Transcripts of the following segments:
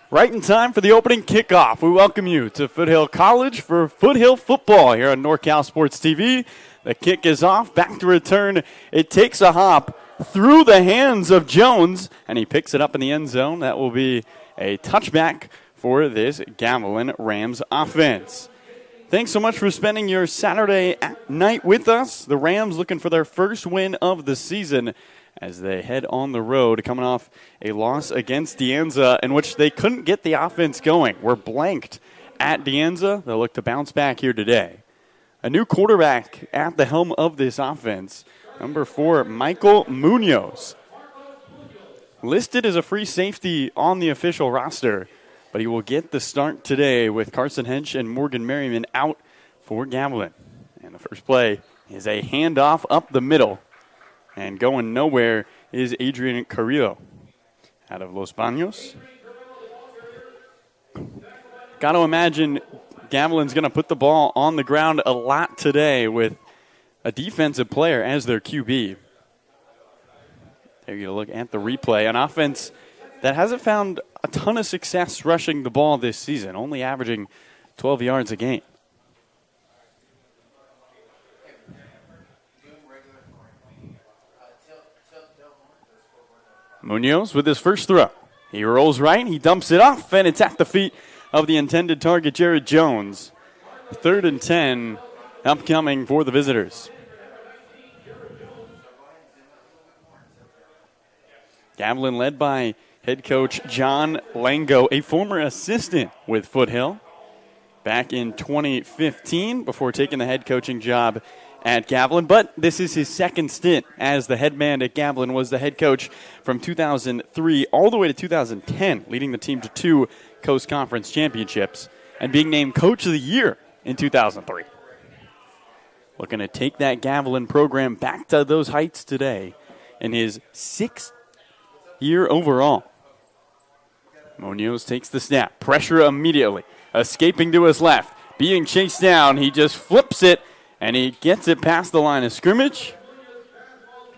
Right in time for the opening kickoff. We welcome you to Foothill College for Foothill football here on NorCal Sports TV. The kick is off, back to return. It takes a hop through the hands of Jones, and he picks it up in the end zone. That will be a touchback for this Gavilan Rams offense. Thanks so much for spending your Saturday night with us. The Rams looking for their first win of the season as they head on the road, coming off a loss against De Anza in which they couldn't get the offense going. We're blanked at De Anza. They'll look to bounce back here today. A new quarterback at the helm of this offense, number 4, Michael Munoz. Listed as a free safety on the official roster, but he will get the start today with Carson Hench and Morgan Merriman out for Gavilan. And the first play is a handoff up the middle. And going nowhere is Adrian Carrillo out of Los Baños. Got to imagine Gavilan's going to put the ball on the ground a lot today with a defensive player as their QB. There you look at the replay. An offense that hasn't found a ton of success rushing the ball this season, only averaging 12 yards a game. Munoz with his first throw. He rolls right, he dumps it off, and it's at the feet of the intended target, Jared Jones. 3rd and 10 upcoming for the visitors. Gavilan led by head coach John Lango, a former assistant with Foothill back in 2015 before taking the head coaching job at Gavilan, but this is his second stint as the head man at Gavilan. Was the head coach from 2003 all the way to 2010, leading the team to 2 Coast Conference championships and being named Coach of the Year in 2003. Looking to take that Gavilan program back to those heights today in his 6th year overall. Munoz takes the snap, pressure immediately, escaping to his left, being chased down. He just flips it, and he gets it past the line of scrimmage.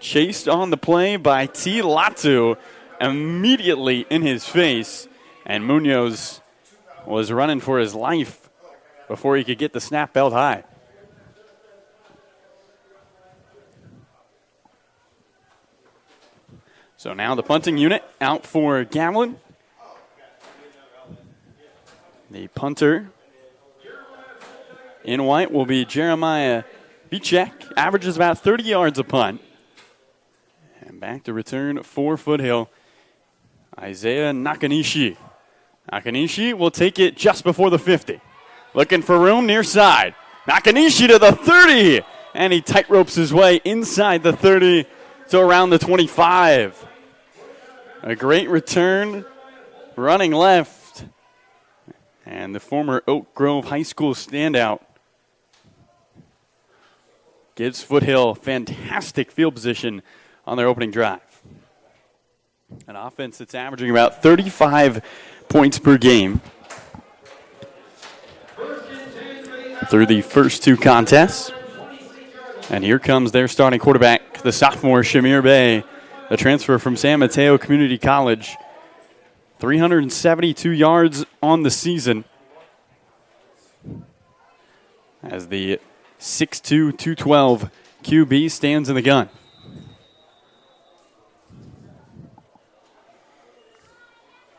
Chased on the play by T. Latu immediately in his face. And Munoz was running for his life before he could get the snap belt high. So now the punting unit out for Gavilan. The punter in white will be Jeremiah Bichek. Averages about 30 yards a punt. And back to return for Foothill, Isaiah Nakanishi. Nakanishi will take it just before the 50. Looking for room near side. Nakanishi to the 30. And he tightropes his way inside the 30 to around the 25. A great return, running left. And the former Oak Grove High School standout gives Foothill fantastic field position on their opening drive. An offense that's averaging about 35 points per game through the first 2 contests. And here comes their starting quarterback, the sophomore Shamir Bey, the transfer from San Mateo Community College. 372 yards on the season as the 6'2", 212 QB stands in the gun.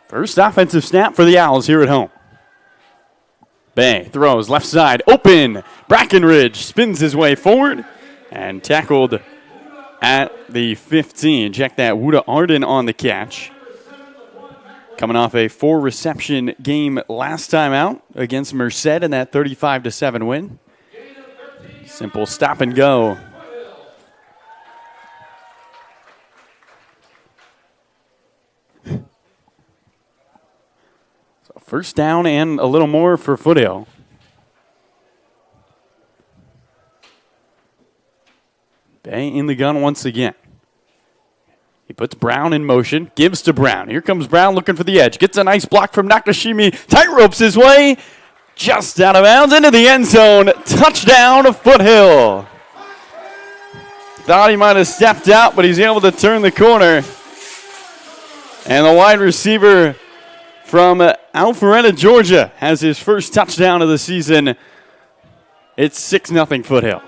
First offensive snap for the Owls here at home. Bay throws left side, open. Brackenridge spins his way forward and tackled at the 15. Check that, Wuda Arden on the catch. Coming off a 4-reception game last time out against Merced in that 35-7 win. Simple stop and go. So first down and a little more for Foothill. Bay in the gun once again. He puts Brown in motion, gives to Brown. Here comes Brown looking for the edge. Gets a nice block from Nakashimi. Tightropes his way just out of bounds into the end zone. Touchdown, Foothill. Thought he might have stepped out, but he's able to turn the corner. And the wide receiver from Alpharetta, Georgia has his first touchdown of the season. It's 6-0 Foothill.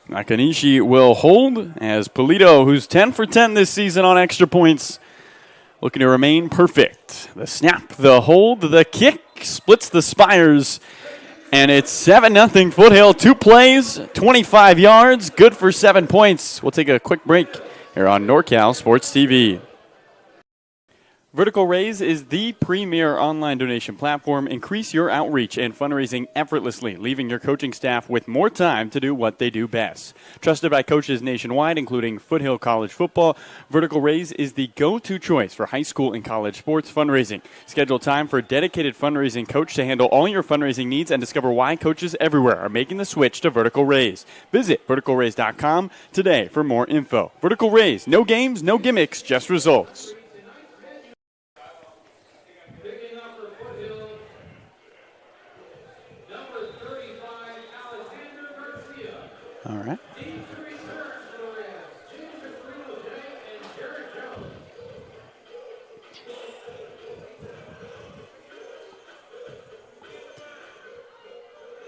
Nakanishi will hold as Polito, who's 10 for 10 this season on extra points, looking to remain perfect. The snap, the hold, the kick splits the spires, and it's 7-0 Foothill. 2 plays, 25 yards, good for 7 points. We'll take a quick break here on NorCal Sports TV. Vertical Raise is the premier online donation platform. Increase your outreach and fundraising effortlessly, leaving your coaching staff with more time to do what they do best. Trusted by coaches nationwide, including Foothill College football, Vertical Raise is the go-to choice for high school and college sports fundraising. Schedule time for a dedicated fundraising coach to handle all your fundraising needs and discover why coaches everywhere are making the switch to Vertical Raise. Visit verticalraise.com today for more info. Vertical Raise, no games, no gimmicks, just results. All right.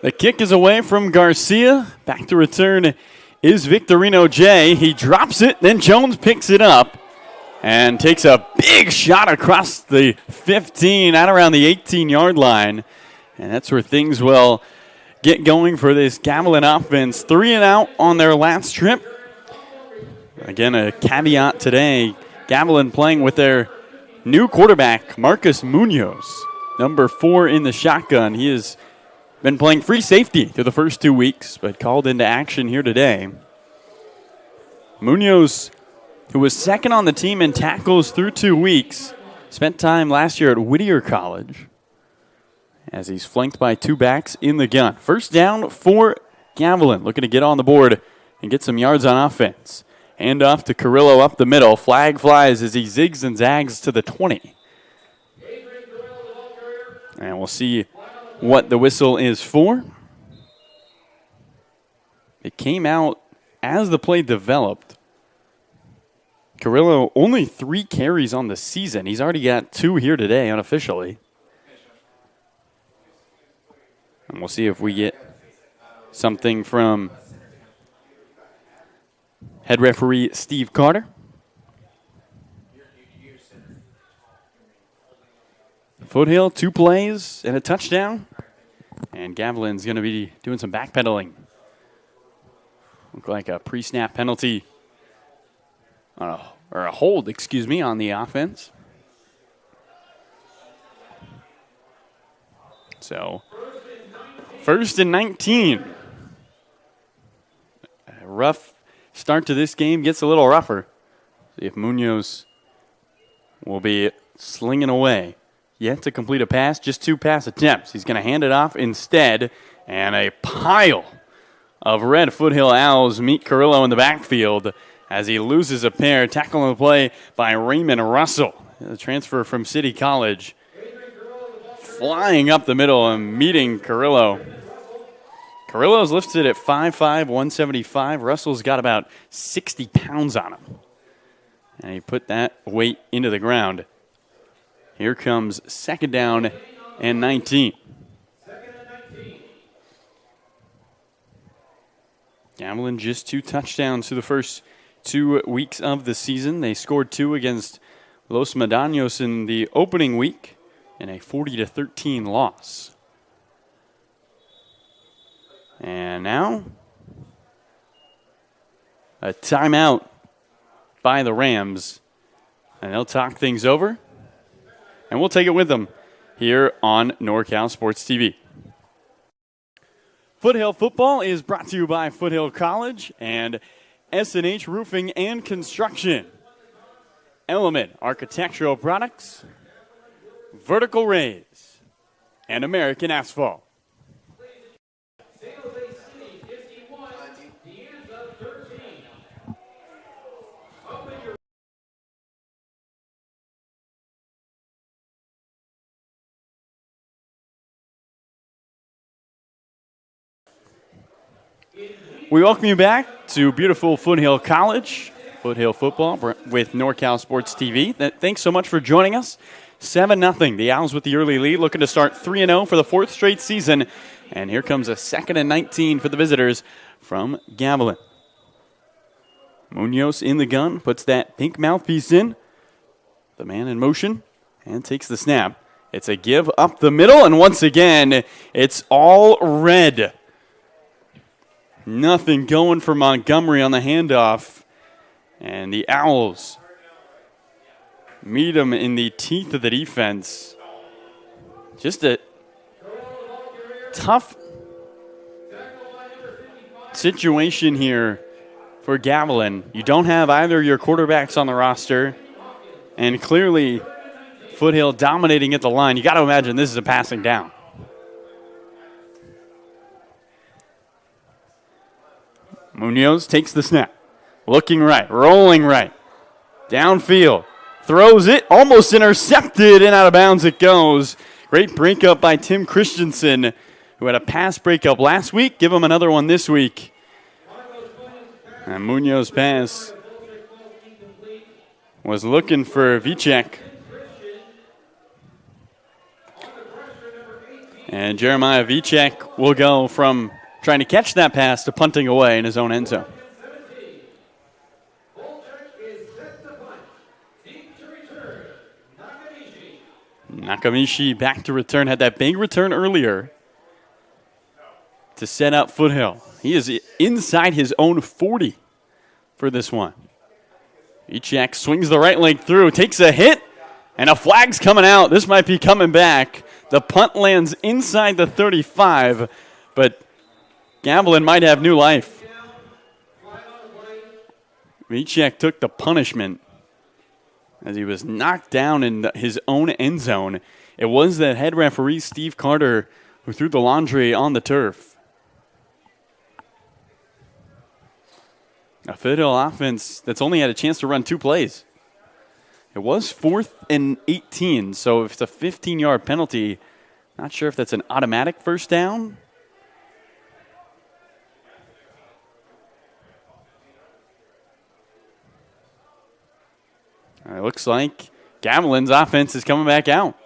The kick is away from Garcia. Back to return is Victorino J. He drops it, then Jones picks it up and takes a big shot across the 15 out around the 18-yard line. And that's where things will get going for this Gavilan offense. 3 and out on their last trip. Again, a caveat today, Gavilan playing with their new quarterback, Marcus Munoz, number 4 in the shotgun. He has been playing free safety through the first 2 weeks, but called into action here today. Munoz, who was second on the team in tackles through 2 weeks, spent time last year at Whittier College, as he's flanked by 2 backs in the gun. First down for Gavilan, looking to get on the board and get some yards on offense. Hand off to Carrillo up the middle. Flag flies as he zigs and zags to the 20. And we'll see what the whistle is for. It came out as the play developed. Carrillo only 3 carries on the season. He's already got 2 here today unofficially. And we'll see if we get something from head referee Steve Carter. Foothill, 2 plays and a touchdown. And Gavilan's going to be doing some backpedaling. Look like a pre-snap penalty, or a hold, on the offense. So, 1st and 19. A rough start to this game, gets a little rougher. See if Munoz will be slinging away. Yet to complete a pass, just 2 pass attempts. He's going to hand it off instead, and a pile of red Foothill Owls meet Carrillo in the backfield as he loses a pair. Tackle on the play by Raymond Russell, the transfer from City College. Flying up the middle and meeting Carrillo. Carrillo's lifted at 5'5", 175. Russell's got about 60 pounds on him. And he put that weight into the ground. Here comes 2nd down and 19. Gavilan just 2 touchdowns through the first 2 weeks of the season. They scored 2 against Los Medanos in the opening week in a 40-13 loss. And now, a timeout by the Rams. And they'll talk things over. And we'll take it with them here on NorCal Sports TV. Foothill football is brought to you by Foothill College and S&H Roofing and Construction, Element Architectural Products, Vertical Raise, and American Asphalt. We welcome you back to beautiful Foothill College Foothill football with NorCal Sports TV. Thanks so much for joining us. 7-0. The Owls with the early lead, looking to start 3-0 for the fourth straight season. And here comes a 2nd and 19 for the visitors from Gavilan. Munoz in the gun, puts that pink mouthpiece in. The man in motion and takes the snap. It's a give up the middle, and once again, it's all red. Nothing going for Montgomery on the handoff. And the Owls meet him in the teeth of the defense. Just a tough situation here for Gavilan. You don't have either of your quarterbacks on the roster, and clearly Foothill dominating at the line. You got to imagine this is a passing down. Munoz takes the snap. Looking right, rolling right. Downfield. Throws it, almost intercepted, and out of bounds it goes. Great breakup by Tim Christensen, who had a pass breakup last week. Give him another one this week. And Munoz pass was looking for Vicek. And Jeremiah Vicek will go from trying to catch that pass to punting away in his own end zone. Nakamishi back to return. Had that big return earlier to set up Foothill. He is inside his own 40 for this one. Vicek swings the right leg through, takes a hit, and a flag's coming out. This might be coming back. The punt lands inside the 35, but Gavilan might have new life. Vicek took the punishment as he was knocked down in his own end zone. It was the head referee, Steve Carter, who threw the laundry on the turf. A Foothill offense that's only had a chance to run 2 plays. It was 4th and 18, so if it's a 15-yard penalty, not sure if that's an automatic first down. It looks like Gavilan's offense is coming back out.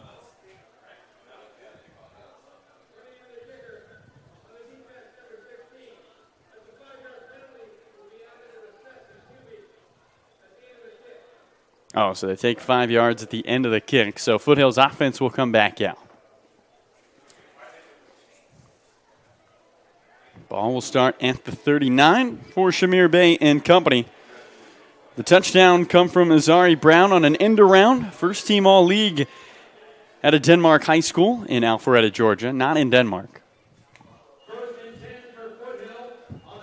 Oh, so they take 5 yards at the end of the kick. So Foothill's offense will come back out. Ball will start at the 39 for Shamir Bay and company. The touchdown come from Azari Brown on an end around. First team all-league at a Denmark high school in Alpharetta, Georgia, not in Denmark.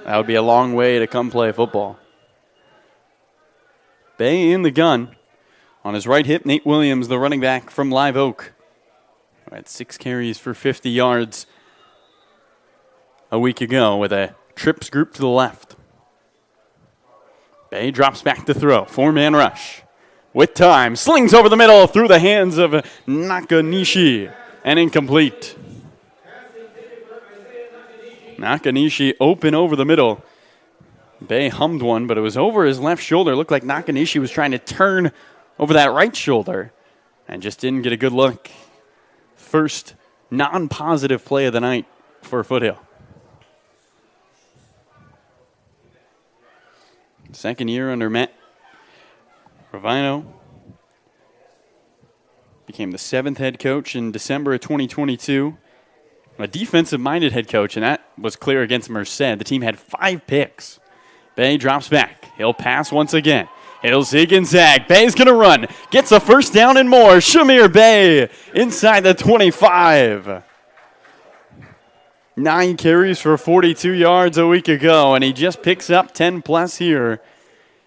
That would be a long way to come play football. Bay in the gun. On his right hip, Nate Williams, the running back from Live Oak. Had 6 carries for 50 yards a week ago with a trips group to the left. Bay drops back to throw. 4-man rush. With time, slings over the middle through the hands of Nakanishi and incomplete. Nakanishi open over the middle. Bay hummed one, but it was over his left shoulder. Looked like Nakanishi was trying to turn over that right shoulder and just didn't get a good look. First non-positive play of the night for Foothill. Second year under Matt Ravino. Became the 7th head coach in December of 2022. A defensive-minded head coach, and that was clear against Merced. The team had 5 picks. Bay drops back. He'll pass once again. It'll zig and zag. Bay's going to run. Gets a first down and more. Shamir Bay inside the 25. 9 carries for 42 yards a week ago, and he just picks up 10-plus here.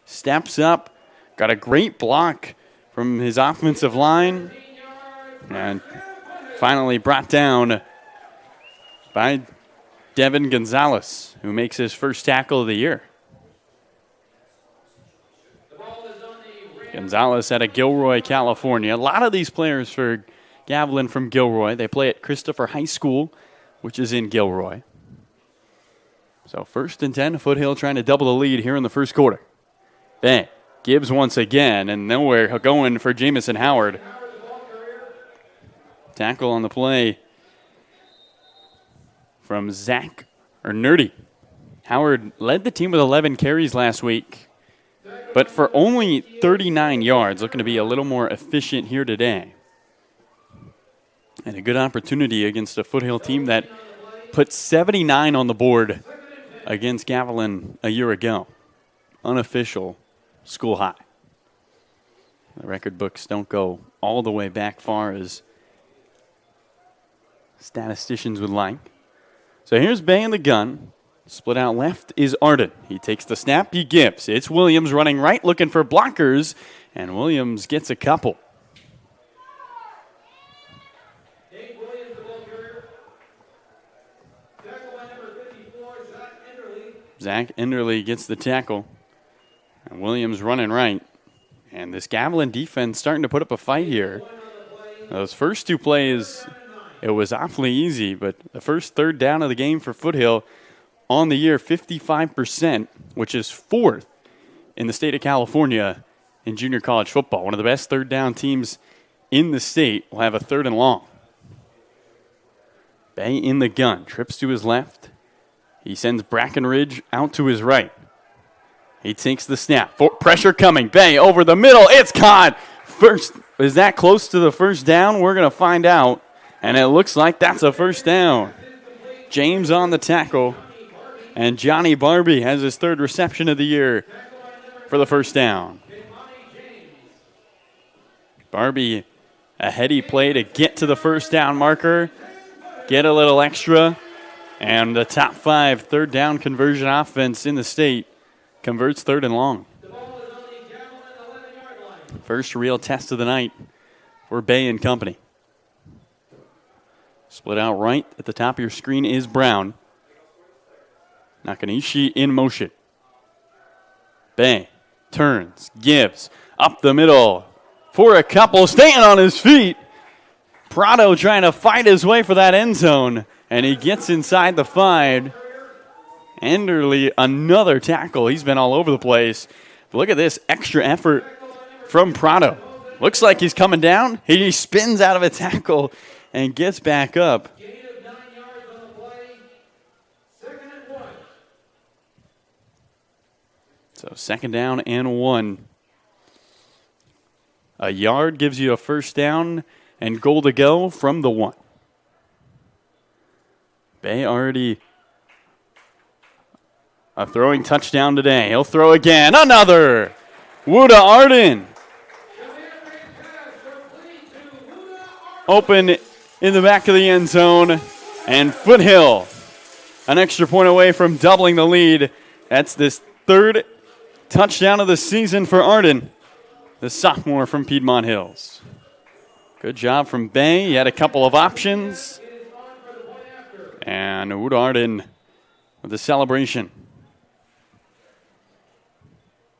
Steps up. Got a great block from his offensive line. And finally brought down by Devin Gonzalez, who makes his first tackle of the year. Gonzalez out of Gilroy, California. A lot of these players for Gavilan from Gilroy. They play at Christopher High School, which is in Gilroy. So 1st and 10, Foothill trying to double the lead here in the first quarter. Bay Gibbs once again, and nowhere going for Jamison Howard. Tackle on the play from Zach or Nerdy. Howard led the team with 11 carries last week, but for only 39 yards, looking to be a little more efficient here today. And a good opportunity against a Foothill team that put 79 on the board against Gavilan a year ago. Unofficial school high. The record books don't go all the way back far as statisticians would like. So here's Bay in the gun. Split out left is Arden. He takes the snap, he gives. It's Williams running right, looking for blockers, and Williams gets a couple. Zach Enderley gets the tackle. And Williams running right. And this Gavilan defense starting to put up a fight here. Those first two plays, it was awfully easy, but the first third down of the game for Foothill on the year, 55%, which is fourth in the state of California in junior college football. One of the best third down teams in the state will have a 3rd and long. Bay in the gun, trips to his left. He sends Brackenridge out to his right. He takes the snap. Pressure coming. Bay over the middle. It's caught. First, is that close to the first down? We're going to find out. And it looks like that's a first down. James on the tackle. And Johnny Barbie has his 3rd reception of the year for the first down. Barbie, a heady play to get to the first down marker. Get a little extra. And the top 5 3rd down conversion offense in the state converts 3rd and long. First real test of the night for Bay and company. Split out right at the top of your screen is Brown. Nakanishi in motion. Bay turns, gives, up the middle for a couple, staying on his feet. Prado trying to fight his way for that end zone, and he gets inside the 5. Enderley, another tackle. He's been all over the place. But look at this extra effort from Prado. Looks like he's coming down. He spins out of a tackle and gets back up. So 2nd down and 1. A yard gives you a first down and goal to go from the 1. Bay already a throwing touchdown today. He'll throw again. Another. Wuda Arden. Open in the back of the end zone. And Foothill, an extra point away from doubling the lead. That's this 3rd touchdown of the season for Arden, the sophomore from Piedmont Hills. Good job from Bay. He had a couple of options. And Wood Arden with the celebration.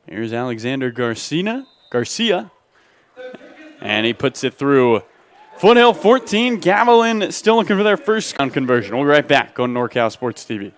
Here's Alexander Garcia. And he puts it through. Foothill 14, Gavilan still looking for their first conversion. We'll be right back on NorCal Sports TV.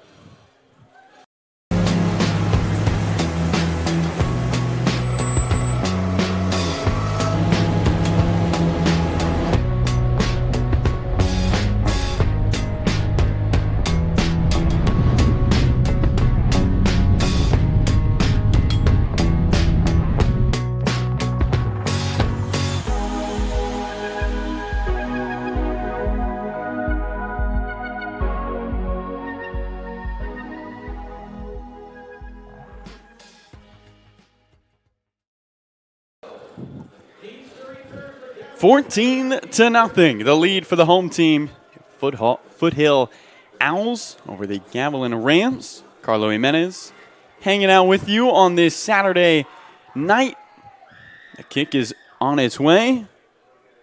(14-0). The lead for the home team. Foothill Owls over the Gavilan Rams. Carlo Jimenez hanging out with you on this Saturday night. The kick is on its way.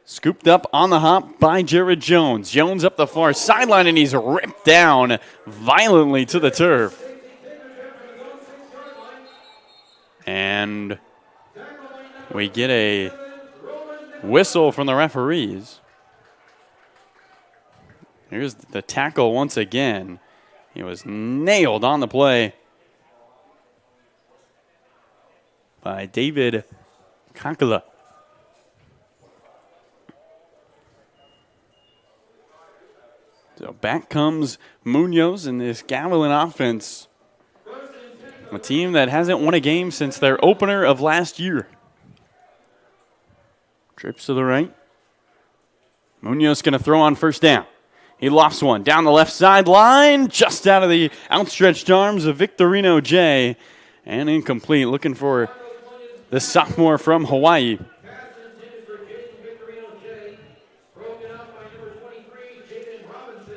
Scooped up on the hop by Jared Jones. Jones up the far sideline, and he's ripped down violently to the turf. And we get a whistle from the referees. Here's the tackle once again. He was nailed on the play by David Kankala. So back comes Munoz in this Gavilan offense. A team that hasn't won a game since their opener of last year. Trips to the right. Munoz going to throw on first down. He lofts one down the left sideline, just out of the outstretched arms of Victorino J. And incomplete, looking for the sophomore from Hawaii.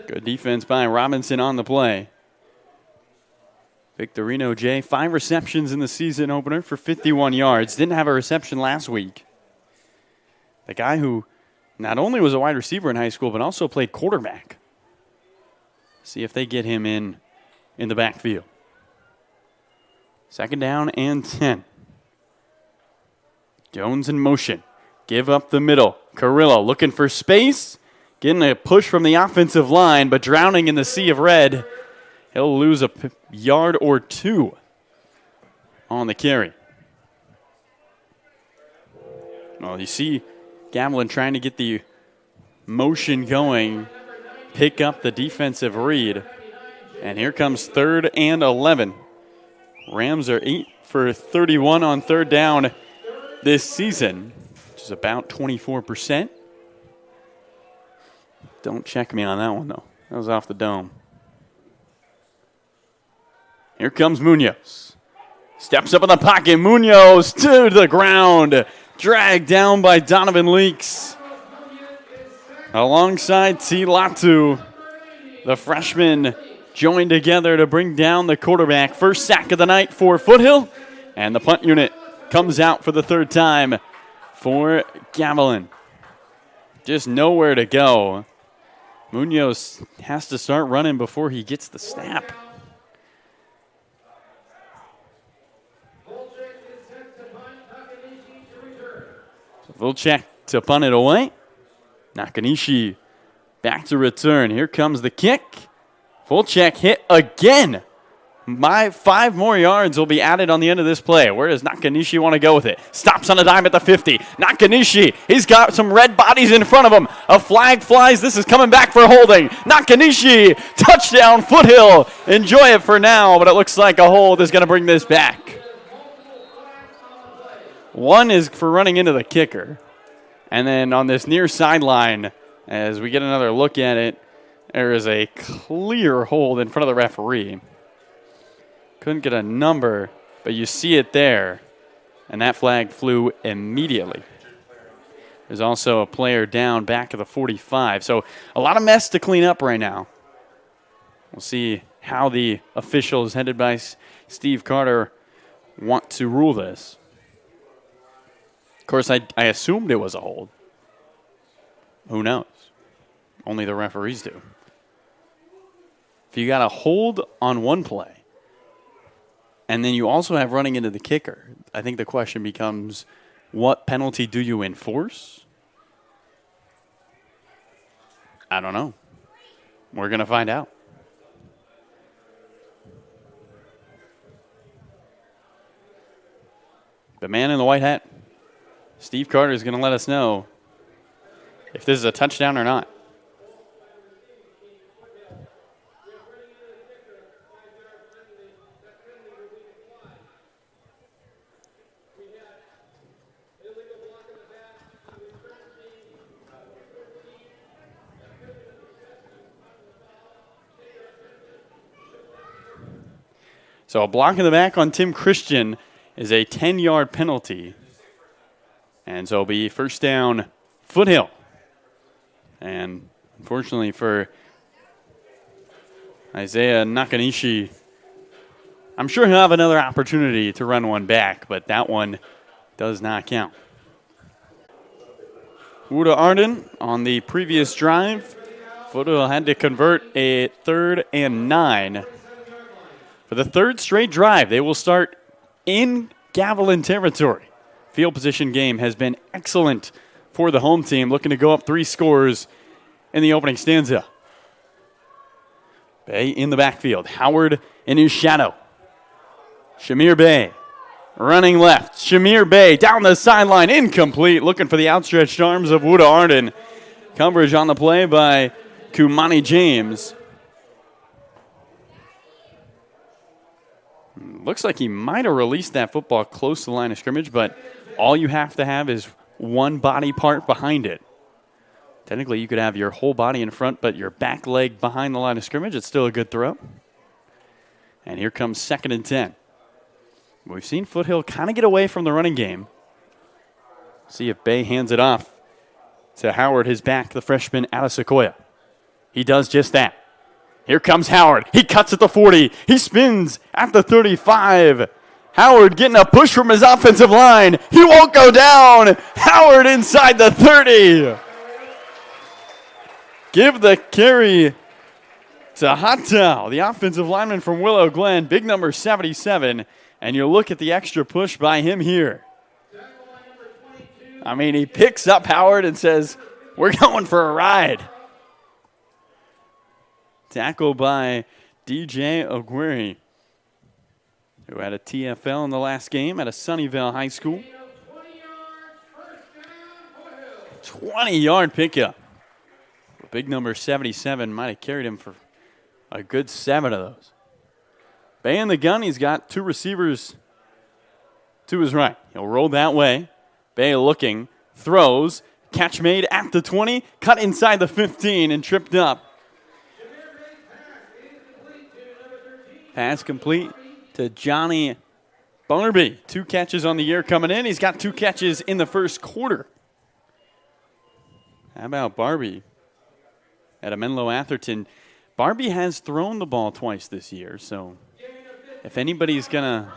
Good defense by Robinson on the play. Victorino J, 5 receptions in the season opener for 51 yards. Didn't have a reception last week. The guy who not only was a wide receiver in high school, but also played quarterback. See if they get him in the backfield. Second down and 10. Jones in motion. Give up the middle. Carrillo looking for space. Getting a push from the offensive line, but drowning in the sea of red. He'll lose a yard or 2 on the carry. Well, you see Gavilan trying to get the motion going, pick up the defensive read. And here comes 3rd and 11. Rams are 8 for 31 on 3rd down this season, which is about 24%. Don't check me on that one, though. That was off the dome. Here comes Munoz. Steps up in the pocket. Munoz to the ground. Dragged down by Donovan Leaks. Alongside T. Latu, the freshman joined together to bring down the quarterback. First sack of the night for Foothill. And the punt unit comes out for the 3rd time for Gavilan. Just nowhere to go. Munoz has to start running before he gets the snap. So Volchek to punt it away. Nakanishi back to return. Here comes the kick. Volchek hit again. 5 more yards will be added on the end of this play. Where does Nakanishi want to go with it? Stops on a dime at the 50. Nakanishi, he's got some red bodies in front of him. A flag flies. This is coming back for holding. Nakanishi, touchdown, Foothill. Enjoy it for now, but it looks like a hold is going to bring this back. 1 is for running into the kicker. And then on this near sideline, as we get another look at it, there is a clear hold in front of the referee. Couldn't get a number, but you see it there, and that flag flew immediately. There's also a player down back of the 45, so a lot of mess to clean up right now. We'll see how the officials, headed by Steve Carter, want to rule this. Of course, I assumed it was a hold. Who knows? Only the referees do. If you got a hold on one play, and then you also have running into the kicker, I think the question becomes, what penalty do you enforce? I don't know. We're going to find out. The man in the white hat, Steve Carter, is going to let us know if this is a touchdown or not. So a block in the back on Tim Christian is a 10-yard penalty. And so it'll be first down, Foothill. And unfortunately for Isaiah Nakanishi, I'm sure he'll have another opportunity to run one back, but that one does not count. Uda Arden on the previous drive. Foothill had to convert a 3rd and 9. For the 3rd straight drive, they will start in Gavilan territory. Field position game has been excellent for the home team, looking to go up 3 scores in the opening stanza. Bay in the backfield. Howard in his shadow. Shamir Bay Running left, Shamir Bey down the sideline, incomplete, looking for the outstretched arms of Wuda Arden. Coverage on the play by Kumani James. Looks like he might have released that football close to the line of scrimmage, but all you have to have is one body part behind it. Technically, you could have your whole body in front, but your back leg behind the line of scrimmage. It's still a good throw. And here comes 2nd and 10. We've seen Foothill kind of get away from the running game. See if Bay hands it off to Howard, his back, the freshman out of Sequoia. He does just that. Here comes Howard. He cuts at the 40. He spins at the 35. Howard getting a push from his offensive line. He won't go down. Howard inside the 30. Give the carry to Hattau, the offensive lineman from Willow Glen, big number 77. And you look at the extra push by him here. I mean, he picks up Howard and says, we're going for a ride. Tackle by DJ Ogueri, who had a TFL in the last game at a Sunnyvale High School. 20-yard pickup. Big number 77 might have carried him for a good 7 of those. Bay in the gun. He's got 2 receivers to his right. He'll roll that way. Bay looking, throws, catch made at the 20, cut inside the 15 and tripped up. Pass complete to Johnny Barby. 2 catches on the year coming in. He's got 2 catches in the first quarter. How about Barby at Menlo Atherton? Barby has thrown the ball twice this year, so if anybody's going to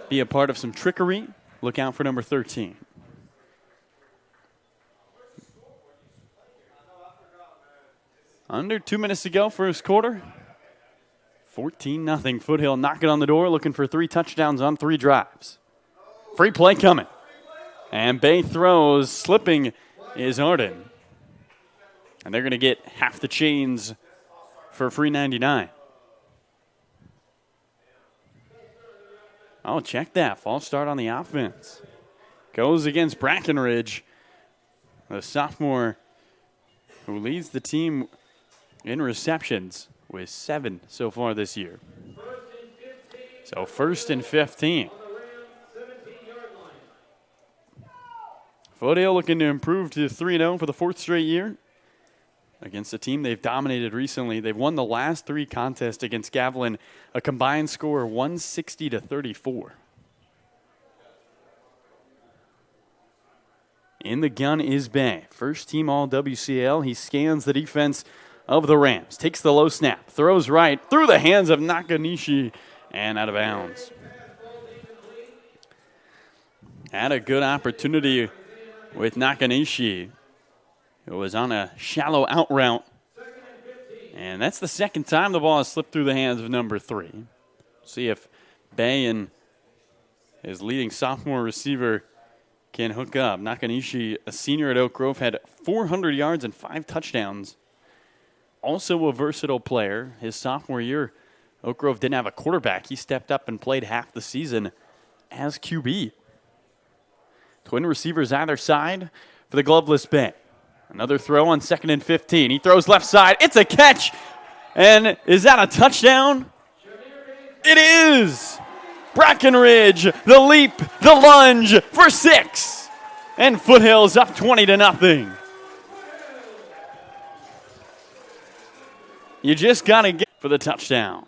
be a part of some trickery, look out for number 13. Under 2 minutes to go, first quarter. 14-0. Foothill knocking on the door, looking for 3 touchdowns on 3 drives. Free play coming. And Bay throws, slipping is Arden. And they're going to get half the chains for free 99. Oh, check that. False start on the offense. Goes against Brackenridge, the sophomore who leads the team in receptions with 7 so far this year. So 1st and 15. Foothill looking to improve to 3-0 for the 4th straight year against a team they've dominated recently. They've won the last 3 contests against Gavilan, a combined score 160-34. In the gun is Bay. First team all WCL. He scans the defense of the Rams. Takes the low snap. Throws right through the hands of Nakanishi and out of bounds. Had a good opportunity with Nakanishi. It was on a shallow out route. And that's the second time the ball has slipped through the hands of number 3. See if Bay and his leading sophomore receiver can hook up. Nakanishi, a senior at Oak Grove, had 400 yards and 5 touchdowns. Also a versatile player. His sophomore year, Oak Grove didn't have a quarterback. He stepped up and played half the season as QB. Twin receivers either side for the gloveless Bay. Another throw on 2nd and 15. He throws left side. It's a catch. And is that a touchdown? It is. Brackenridge, the leap, the lunge for 6. And Foothill's up 20-0. You just got to get for the touchdown.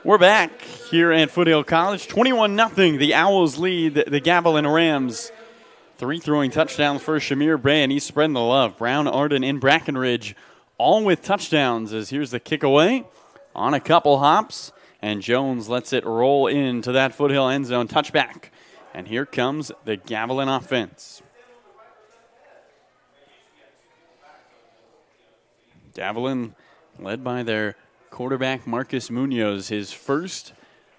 We're back here at Foothill College. 21-0. The Owls lead the Gavilan Rams. 3 throwing touchdowns for Shamir Bray, and he's spreading the love. Brown, Arden, and Brackenridge all with touchdowns as here's the kick away on a couple hops. And Jones lets it roll into that Foothill end zone touchback. And here comes the Gavilan offense. Gavilan led by their quarterback Marcus Munoz, his first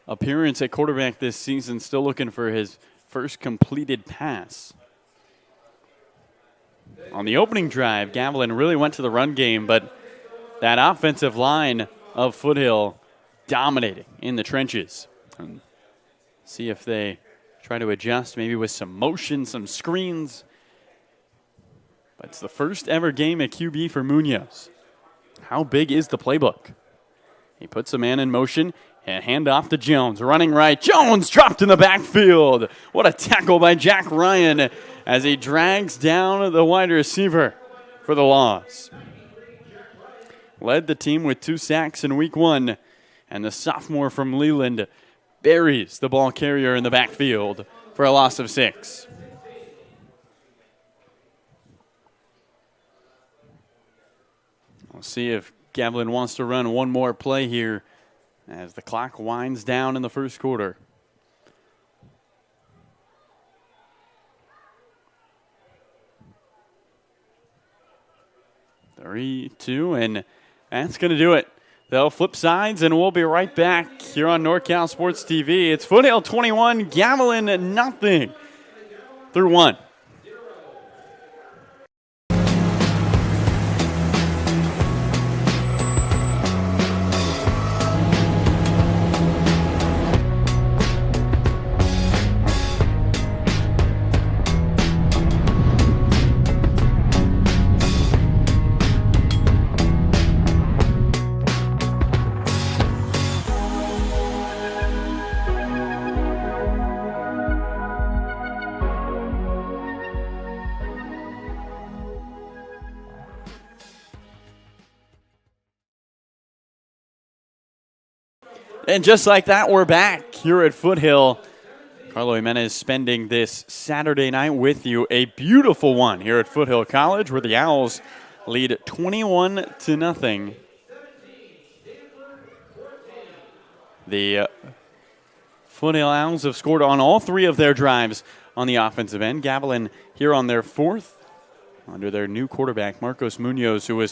appearance at quarterback this season, still looking for his first completed pass. On the opening drive, Gavilan really went to the run game, but that offensive line of Foothill dominating in the trenches. And see if they try to adjust, maybe with some motion, some screens. But it's the first ever game at QB for Munoz. How big is the playbook? He puts a man in motion and hand off to Jones. Running right. Jones dropped in the backfield. What a tackle by Jack Ryan as he drags down the wide receiver for the loss. Led the team with 2 sacks in week 1. And the sophomore from Leland buries the ball carrier in the backfield for a loss of 6. We'll see if Gavilan wants to run one more play here as the clock winds down in the first quarter. 3-2, and that's going to do it. They'll flip sides, and we'll be right back here on NorCal Sports TV. It's Foothill 21, Gavilan nothing through 1. And just like that, we're back here at Foothill. Carlo Jimenez spending this Saturday night with you. A beautiful one here at Foothill College where the Owls lead 21-0. The Foothill Owls have scored on all 3 of their drives on the offensive end. Gavilan here on their 4th under their new quarterback, Marcos Munoz, who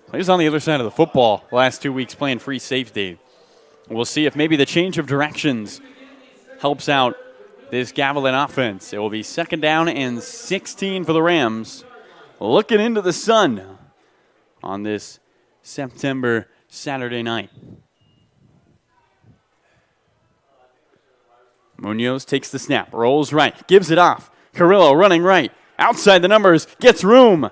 plays on the other side of the football the last 2 weeks playing free safety. We'll see if maybe the change of directions helps out this Gavilan offense. It will be 2nd down and 16 for the Rams. Looking into the sun on this September Saturday night. Munoz takes the snap, rolls right, gives it off. Carrillo running right, outside the numbers, gets room,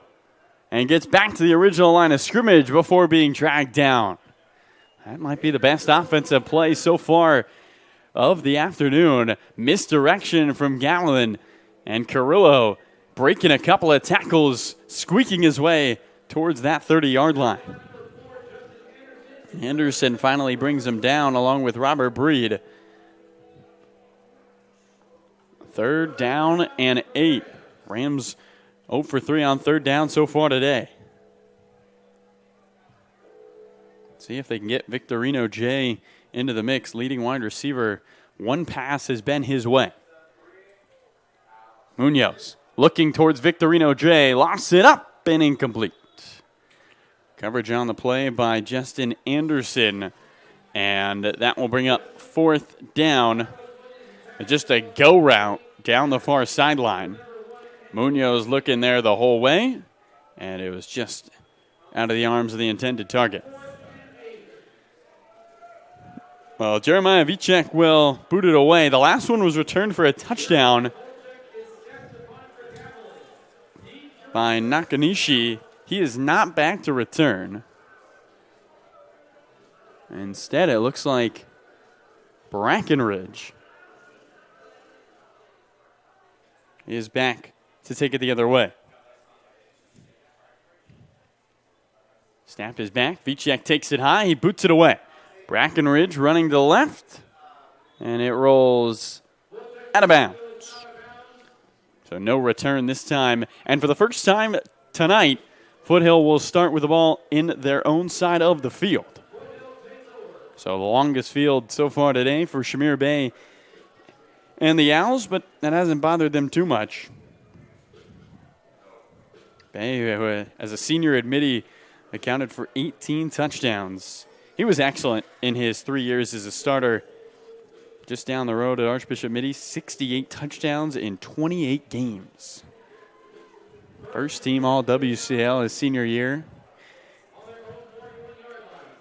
and gets back to the original line of scrimmage before being dragged down. That might be the best offensive play so far of the afternoon. Misdirection from Gavilan, and Carrillo breaking a couple of tackles, squeaking his way towards that 30-yard line. Henderson finally brings him down along with Robert Breed. 3rd down and 8. Rams 0 for 3 on 3rd down so far today. See if they can get Victorino J into the mix, leading wide receiver. 1 pass has been his way. Munoz looking towards Victorino J, lofts it up and incomplete. Coverage on the play by Justin Anderson, and that will bring up 4th down. Just a go route down the far sideline. Munoz looking there the whole way, and it was just out of the arms of the intended target. Well, Jeremiah Vicek will boot it away. The last one was returned for a touchdown by Nakanishi. He is not back to return. Instead, it looks like Brackenridge is back to take it the other way. Snap is back. Vicek takes it high. He boots it away. Brackenridge running to the left, and it rolls out of bounds. So no return this time. And for the first time tonight, Foothill will start with the ball in their own side of the field. So the longest field so far today for Shamir Bay and the Owls, but that hasn't bothered them too much. Bay, as a senior at Mitty, accounted for 18 touchdowns. He was excellent in his 3 years as a starter. just down the road at Archbishop Mitty, 68 touchdowns in 28 games. First team all WCL his senior year.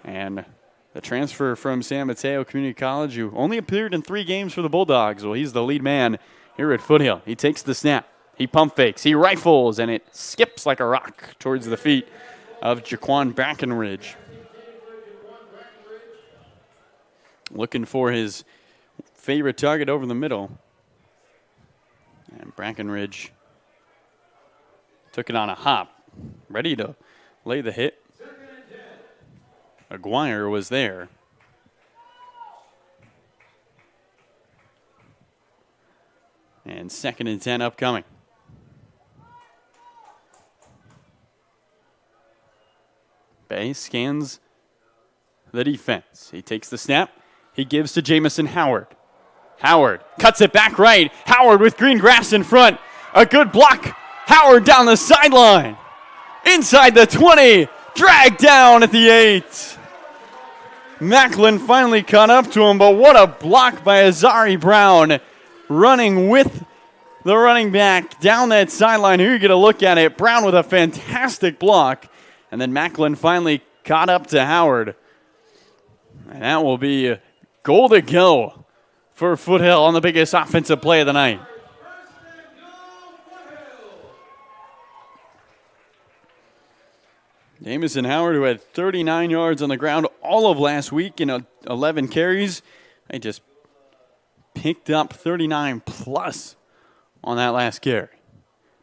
And the transfer from San Mateo Community College, who only appeared in 3 games for the Bulldogs. Well, he's the lead man here at Foothill. He takes the snap. He pump fakes. He rifles, and it skips like a rock towards the feet of Jaquan Brackenridge. Looking for his favorite target over the middle. And Brackenridge took it on a hop, ready to lay the hit. Aguirre was there. And 2nd and 10 upcoming. Bay scans the defense. He takes the snap. He gives to Jamison Howard. Howard cuts it back right. Howard with green grass in front. A good block. Howard down the sideline. Inside the 20. Dragged down at the 8. Macklin finally caught up to him, but what a block by Azari Brown. Running with the running back down that sideline. Here you get a look at it. Brown with a fantastic block. And then Macklin finally caught up to Howard. And that will be goal to go for Foothill on the biggest offensive play of the night. Jamison Howard, who had 39 yards on the ground all of last week in 11 carries, he just picked up 39 plus on that last carry.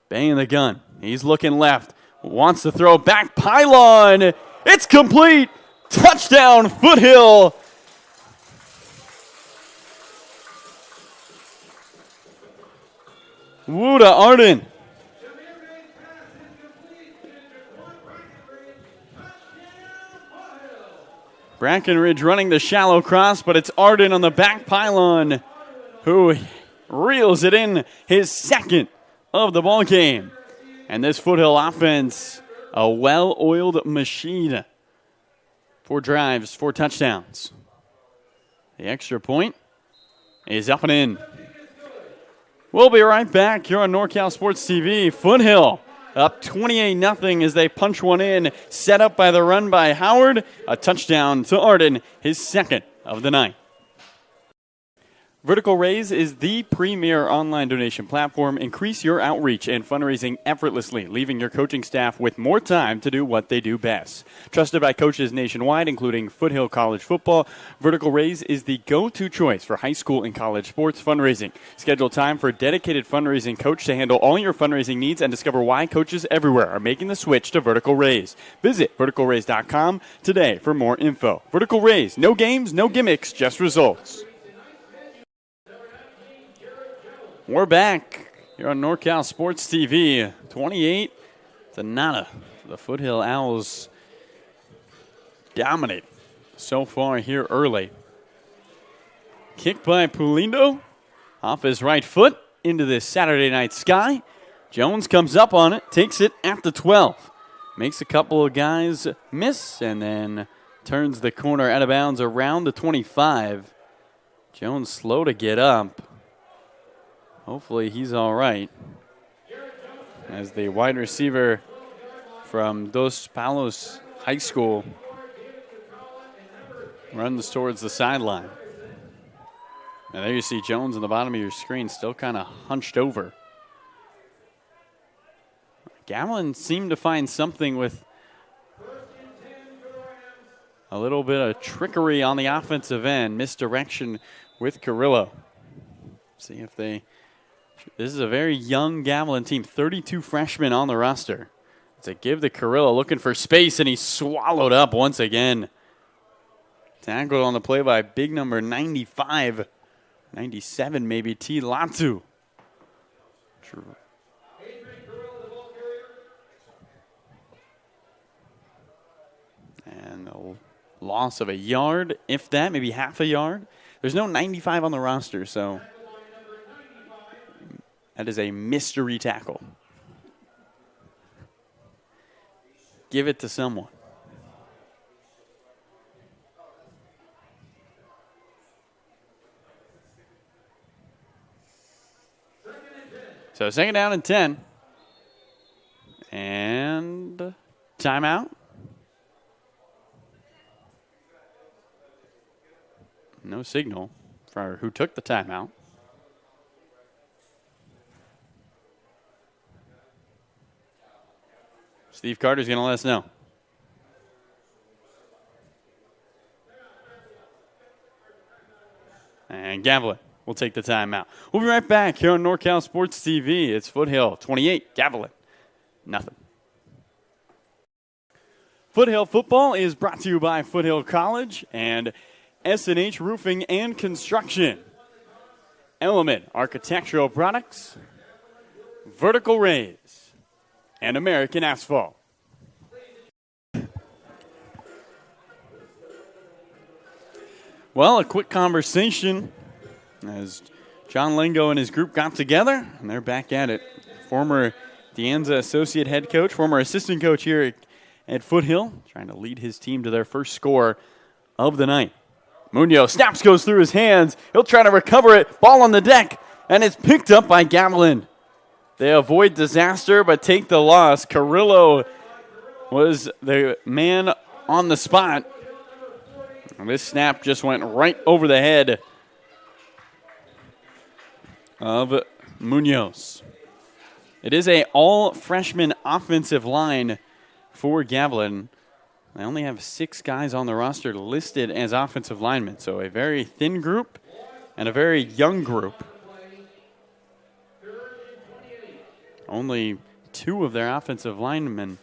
Banging the gun. He's looking left. Wants to throw back pylon. It's complete. Touchdown, Foothill. Wuda Arden. Brackenridge running the shallow cross, but it's Arden on the back pylon who reels it in, his 2nd of the ball game. And this Foothill offense, a well-oiled machine. 4 drives, 4 touchdowns. The extra point is up and in. We'll be right back here on NorCal Sports TV. Foothill up 28-0 as they punch one in. Set up by the run by Howard. A touchdown to Arden, his 2nd of the night. Vertical Raise is the premier online donation platform. Increase your outreach and fundraising effortlessly, leaving your coaching staff with more time to do what they do best. Trusted by coaches nationwide, including Foothill College football, Vertical Raise is the go-to choice for high school and college sports fundraising. Schedule time for a dedicated fundraising coach to handle all your fundraising needs and discover why coaches everywhere are making the switch to Vertical Raise. Visit verticalraise.com today for more info. Vertical Raise, no games, no gimmicks, just results. We're back here on NorCal Sports TV. 28-0. The Foothill Owls dominate so far here early. Kick by Pulindo off his right foot into the Saturday night sky. Jones comes up on it, takes it at the 12. Makes a couple of guys miss and then turns the corner out of bounds around the 25. Jones slow to get up. Hopefully he's all right. As the wide receiver from Dos Palos High School runs towards the sideline. And there you see Jones on the bottom of your screen, still kind of hunched over. Gavilan seemed to find something with a little bit of trickery on the offensive end, misdirection with Carrillo. See if they... This is a very young Gavilan team, 32 freshmen on the roster. It's a give to Carrillo, looking for space, and he's swallowed up once again. Tackled on the play by big number 95, 97 maybe, T. Latu. And a loss of a yard, if that, maybe half a yard. There's no 95 on the roster, so... That is a mystery tackle. Give it to someone. So second down and 10. And timeout. No signal for who took the timeout. Steve Carter's going to let us know. And Gavilan will take the timeout. We'll be right back here on NorCal Sports TV. It's Foothill 28, Gavilan nothing. Foothill football is brought to you by Foothill College and S&H Roofing and Construction. Element Architectural Products, Vertical Raise, and American Asphalt. Well, a quick conversation as John Lingo and his group got together, and they're back at it. Former De Anza associate head coach, former assistant coach here at Foothill, trying to lead his team to their first score of the night. Munoz snaps, goes through his hands. He'll try to recover it. Ball on the deck, and it's picked up by Gavilan. They avoid disaster but take the loss. Carrillo was the man on the spot. And this snap just went right over the head of Munoz. It is a all-freshman offensive line for Gavilan. They only have 6 guys on the roster listed as offensive linemen, so a very thin group and a very young group. Only 2 of their offensive linemen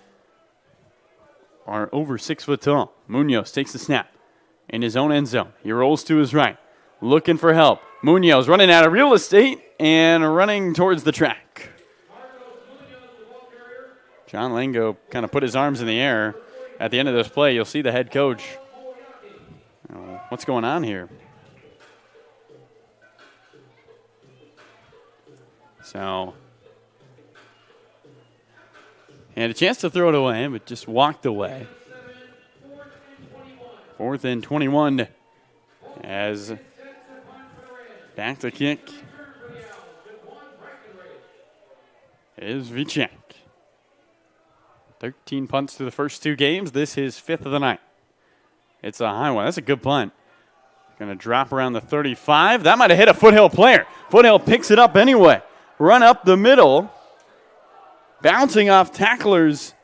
are over 6 foot tall. Munoz takes the snap in his own end zone. He rolls to his right, looking for help. Munoz running out of real estate and running towards the track. John Lango kind of put his arms in the air. At the end of this play, you'll see the head coach. What's going on here? So, he had a chance to throw it away, but just walked away. 4th and 21 as back to kick is Vichek. 13 punts through the first 2 games. This is 5th of the night. It's a high one. That's a good punt. Going to drop around the 35. That might have hit a Foothill player. Foothill picks it up anyway. Run up the middle. Bouncing off tacklers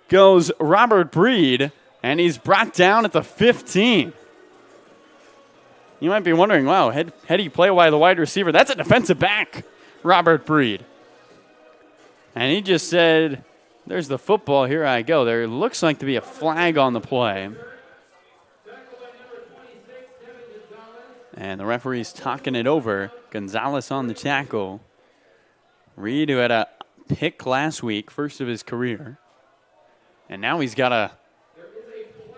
goes Robert Breed, and he's brought down at the 15. You might be wondering, wow, heady play by the wide receiver. That's a defensive back, Robert Breed. And he just said, there's the football, here I go. There looks like to be a flag on the play. And the referee's talking it over. Gonzalez on the tackle. Reed, who had a pick last week, first of his career. And now he's got a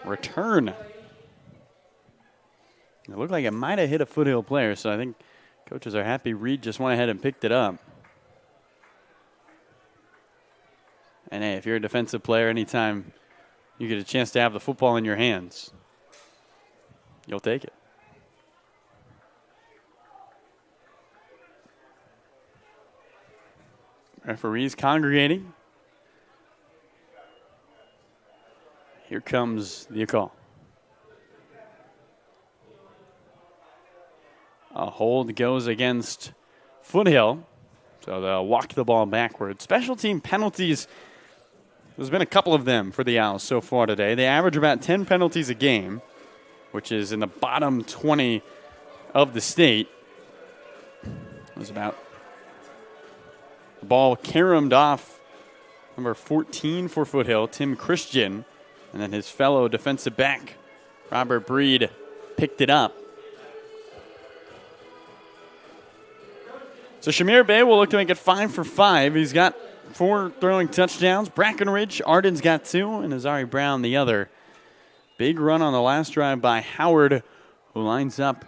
return. It looked like it might have hit a Foothill player, so I think coaches are happy Reed just went ahead and picked it up. And hey, if you're a defensive player, anytime you get a chance to have the football in your hands, you'll take it. Referees congregating. Here comes the call. A hold goes against Foothill, so they'll walk the ball backward. Special team penalties. There's been a couple of them for the Owls so far today. They average about 10 penalties a game, which is in the bottom 20 of the state. It was about the ball caromed off number 14 for Foothill, Tim Christian, and then his fellow defensive back, Robert Breed, picked it up. So Shamir Bay will look to make it 5 for 5. He's got 4 throwing touchdowns. Brackenridge, Arden's got 2, and Azari Brown the other. Big run on the last drive by Howard, who lines up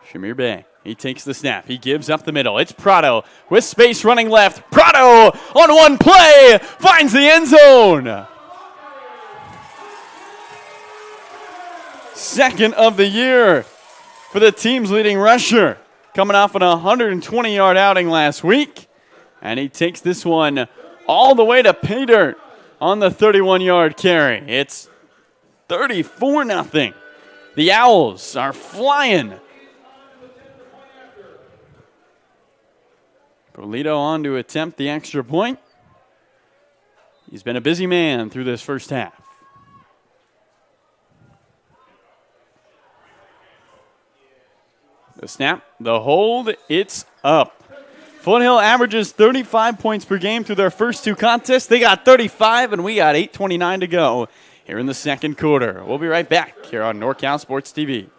Shamir Bay. He takes the snap. He gives up the middle. It's Prado with space running left. Prado on one play finds the end zone. Second of the year for the team's leading rusher. coming off an 120-yard outing last week. And he takes this one all the way to pay dirt on the 31-yard carry. It's 34-0. The Owls are flying. Polito on to attempt the extra point. He's been a busy man through this first half. The snap, the hold, it's up. Foothill averages 35 points per game through their first two contests. They got 35, and we got 8:29 to go here in the second quarter. We'll be right back here on NorCal Sports TV.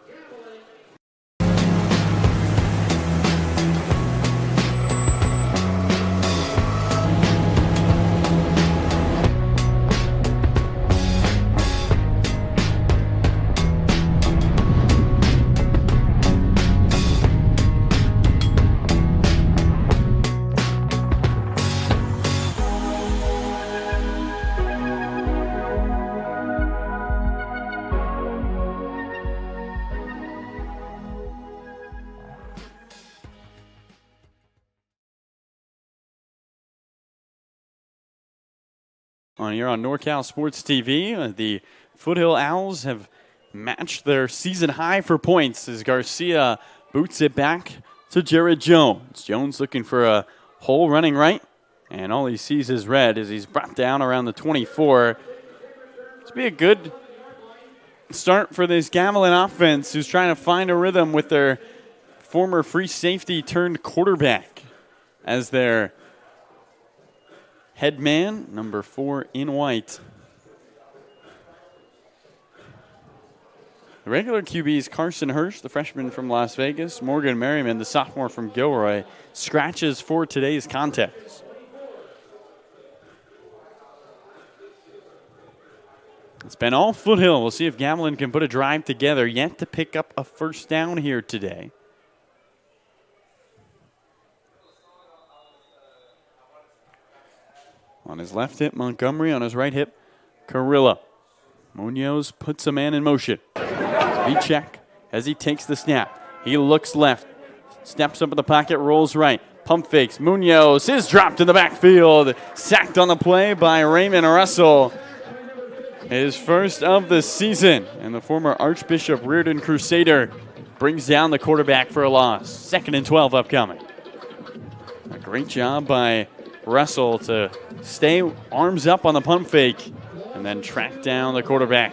Here on NorCal Sports TV, the Foothill Owls have matched their season high for points as Garcia boots it back to Jared Jones. Jones looking for a hole running right, and all he sees is red as he's brought down around the 24. This will be a good start for this Gavilan offense, who's trying to find a rhythm with their former free safety turned quarterback as their head man, number 4 in white. The regular QBs, Carson Hirsch, the freshman from Las Vegas, Morgan Merriman, the sophomore from Gilroy, scratches for today's contest. It's been all Foothill. We'll see if Gavilan can put a drive together, yet to pick up a first down here today. On his left hip, Montgomery. On his right hip, Carrillo. Munoz puts a man in motion. V-check as he takes the snap. He looks left, steps up in the pocket, rolls right. Pump fakes. Munoz is dropped in the backfield. Sacked on the play by Raymond Russell. His first of the season. And the former Archbishop Reardon Crusader brings down the quarterback for a loss. 2nd and 12 upcoming. A great job by Russell to stay arms up on the pump fake and then track down the quarterback.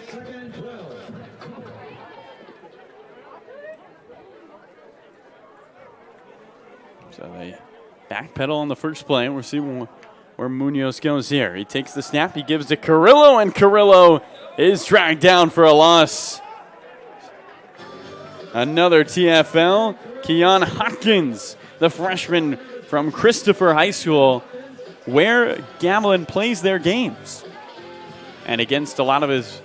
So they backpedal on the first play. We'll see where Munoz goes here. He takes the snap. He gives to Carrillo, and Carrillo is dragged down for a loss. Another TFL. Keon Hopkins, the freshman from Christopher High School, where Gavilan plays their games. And against a lot of his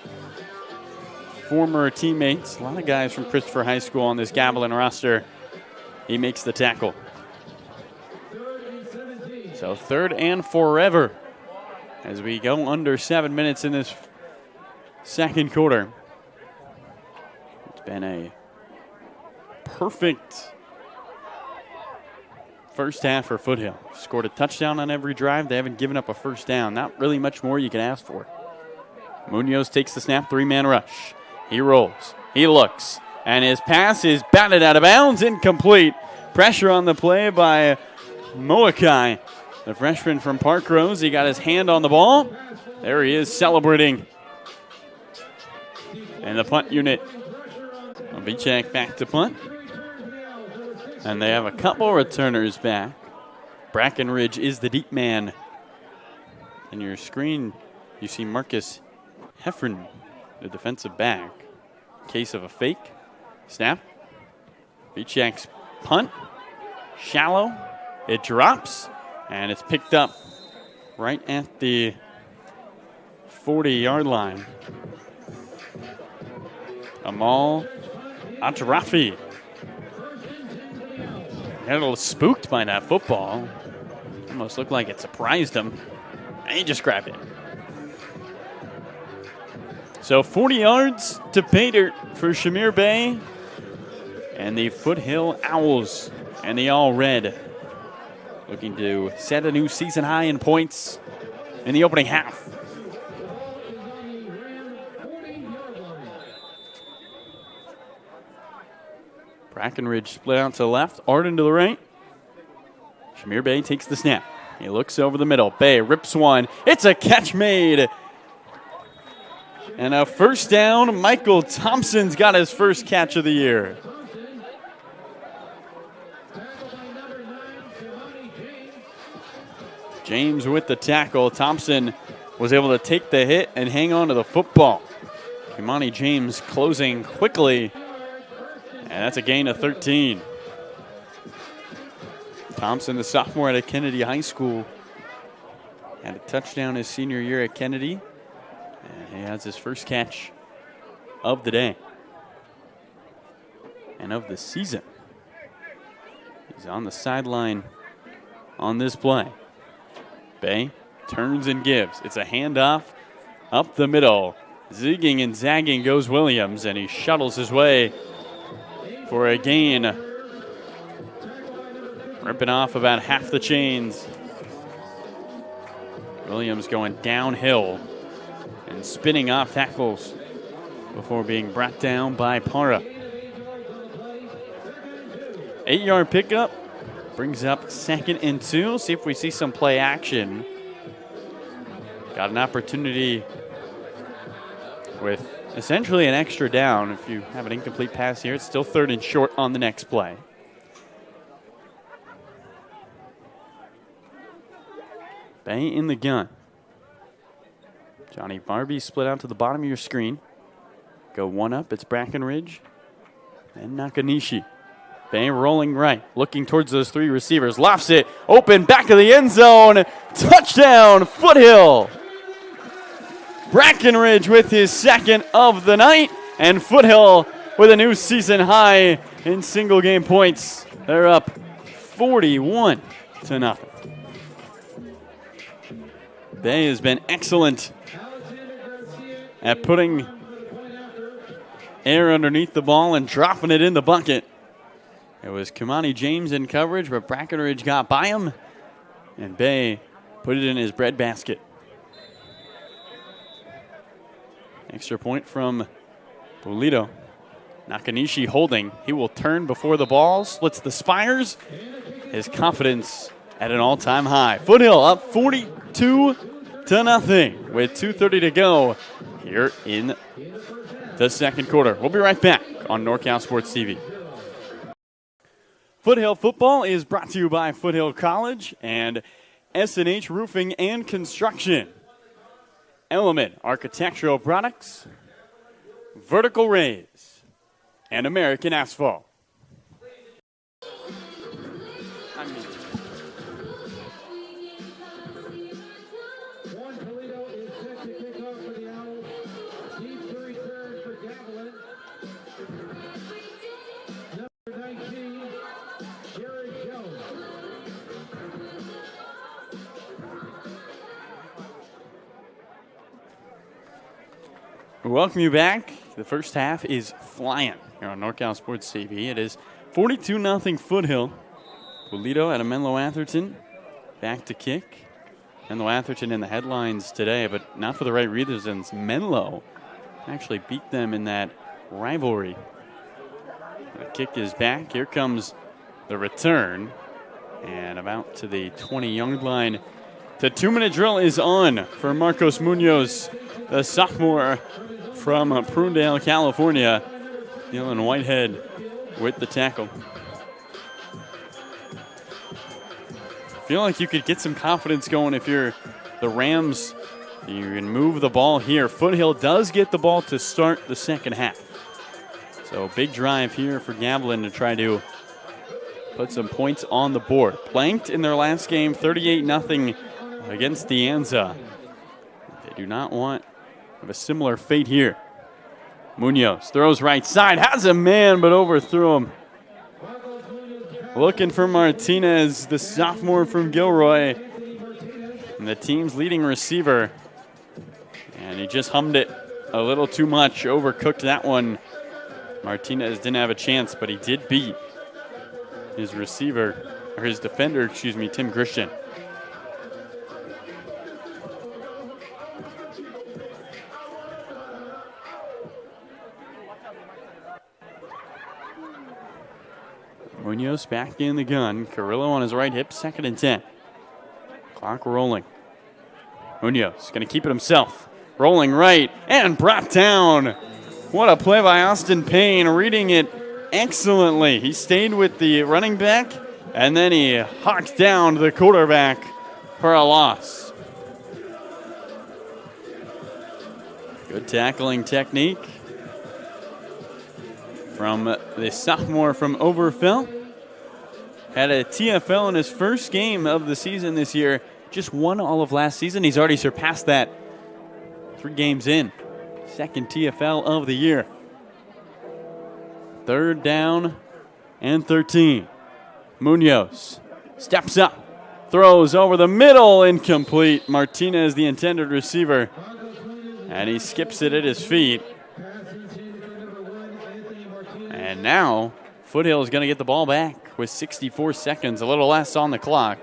former teammates, a lot of guys from Christopher High School on this Gavilan roster, he makes the tackle. So 3rd and forever as we go under 7 minutes in this second quarter. It's been a perfect first half for Foothill. Scored a touchdown on every drive. They haven't given up a first down. Not really much more you can ask for. Munoz takes the snap, 3-man rush. He rolls. He looks. And his pass is batted out of bounds, incomplete. Pressure on the play by Moakai, the freshman from Park Rose. He got his hand on the ball. There he is celebrating. And the punt unit. Vichak back to punt. And they have a couple returners back. Brackenridge is the deep man. In your screen, you see Marcus Heffern, the defensive back. Case of a fake. Snap. Vichak's punt. Shallow. It drops. And it's picked up right at the 40-yard line. Amal Atrafi. Got a little spooked by that football. Almost looked like it surprised him. And he just grabbed it. So 40 yards to pay dirt for Shamir Bay. and the Foothill Owls and the All Red looking to set a new season high in points in the opening half. Brackenridge split out to the left, Arden to the right. Shamir Bay takes the snap. He looks over the middle. Bay rips one. It's a catch made. And a first down. Michael Thompson's got his first catch of the year. James with the tackle. Thompson was able to take the hit and hang on to the football. Kimani James closing quickly. And that's a gain of 13. Thompson, the sophomore at Kennedy High School, had a touchdown his senior year at Kennedy. And he has his first catch of the day and of the season. He's on the sideline on this play. Bay turns and gives. It's a handoff up the middle. Zigging and zagging goes Williams, and he shuttles his way for a gain. Ripping off about half the chains. Williams going downhill and spinning off tackles before being brought down by Para. 8-yard pickup brings up 2nd and 2. See if we see some play action. Got an opportunity with essentially an extra down. If you have an incomplete pass here, it's still 3rd and short on the next play. Bay in the gun. Johnny Barbie split out to the bottom of your screen. Go one up, it's Brackenridge. And Nakanishi. Bay rolling right, looking towards those 3 receivers. Lofts it, open, back of the end zone. Touchdown, Foothill. Brackenridge with his 2nd of the night. And Foothill with a new season high in single game points. They're up 41-0. Bay has been excellent at putting air underneath the ball and dropping it in the bucket. It was Kimani James in coverage, but Brackenridge got by him, and Bay put it in his breadbasket. Extra point from Pulido. Nakanishi holding. He will turn before the ball, splits the spires. His confidence at an all-time high. Foothill up 42-0 with 2:30 to go here in the 2nd quarter. We'll be right back on NorCal Sports TV. Foothill football is brought to you by Foothill College and S&H Roofing and Construction. Element Architectural Products, Vertical Raise, and American Asphalt. We welcome you back. The first half is flying here on NorCal Sports TV. It is 42-0 Foothill. Pulido at Menlo Atherton back to kick. Menlo Atherton in the headlines today, but not for the right reasons. Menlo actually beat them in that rivalry. The kick is back. Here comes the return. And about to the 20-yard line. The 2-minute drill is on for Marcos Munoz, the sophomore from Prudendale, California. Dylan Whitehead with the tackle. Feel like you could get some confidence going if you're the Rams. You can move the ball here. Foothill does get the ball to start the 2nd half. So big drive here for Gavilan to try to put some points on the board. Blanked in their last game, 38-0 against De Anza. They do not want a similar fate here. Munoz throws right side, has a man, but overthrew him. Looking for Martinez, the sophomore from Gilroy, and the team's leading receiver. And he just hummed it a little too much, overcooked that one Martinez didn't have a chance, but he did beat his defender, Tim Christian. Munoz back in the gun. Carrillo on his right hip, 2nd and 10. Clock rolling. Munoz going to keep it himself. Rolling right and brought down. What a play by Austin Payne, reading it excellently. He stayed with the running back, and then he hawked down the quarterback for a loss. Good tackling technique from the sophomore from Overfill. Had a TFL in his first game of the season this year. Just won all of last season. He's already surpassed that 3 games in. 2nd TFL of the year. 3rd down and 13. Munoz steps up, throws over the middle, incomplete. Martinez, the intended receiver, and he skips it at his feet. And now Foothill is going to get the ball back with 64 seconds, a little less on the clock.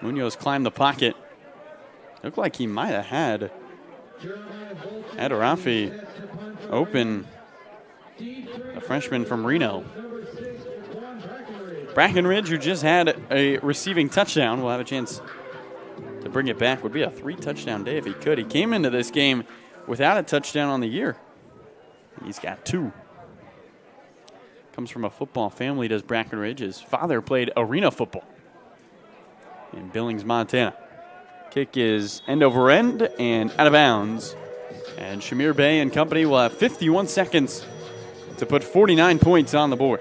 Munoz climbed the pocket. Looked like he might have had Adarafi open, a freshman from Reno. Brackenridge, who just had a receiving touchdown, will have a chance to bring it back. Would be a 3-touchdown day if he could. He came into this game without a touchdown on the year. He's got 2. Comes from a football family, does Brackenridge. His father played arena football in Billings, Montana. Kick is end over end and out of bounds. And Shamir Bey and company will have 51 seconds to put 49 points on the board.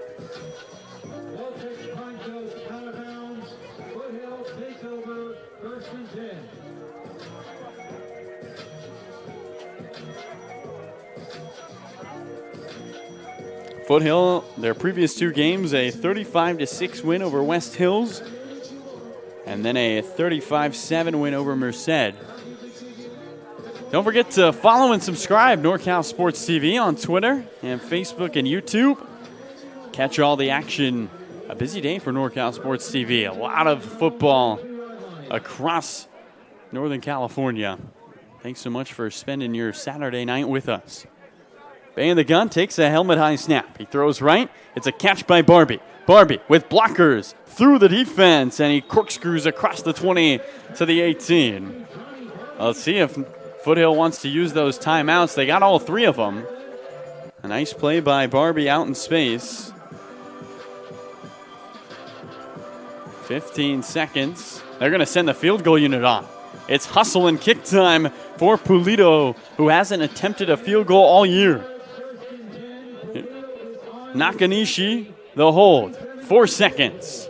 Foothill, their previous 2 games, a 35-6 win over West Hills, and then a 35-7 win over Merced. Don't forget to follow and subscribe NorCal Sports TV on Twitter and Facebook and YouTube. Catch all the action. A busy day for NorCal Sports TV. A lot of football across Northern California. Thanks so much for spending your Saturday night with us. Bay in the gun takes a helmet-high snap. He throws right. It's a catch by Barbie. Barbie with blockers through the defense, and he corkscrews across the 20 to the 18. Let's see if Foothill wants to use those timeouts. They got all 3 of them. A nice play by Barbie out in space. 15 seconds. They're going to send the field goal unit on. It's hustle and kick time for Pulido, who hasn't attempted a field goal all year. Nakanishi, the hold. 4 seconds.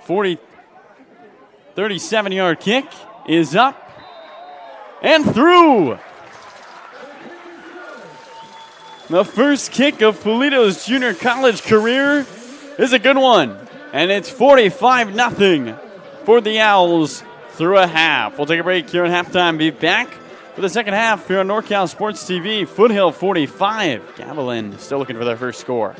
37-yard kick is up and through. The first kick of Pulido's junior college career is a good one. And it's 45-0 for the Owls through a half. We'll take a break here at halftime. Be back for the second half here on NorCal Sports TV. Foothill 45. Gavilan still looking for their first score.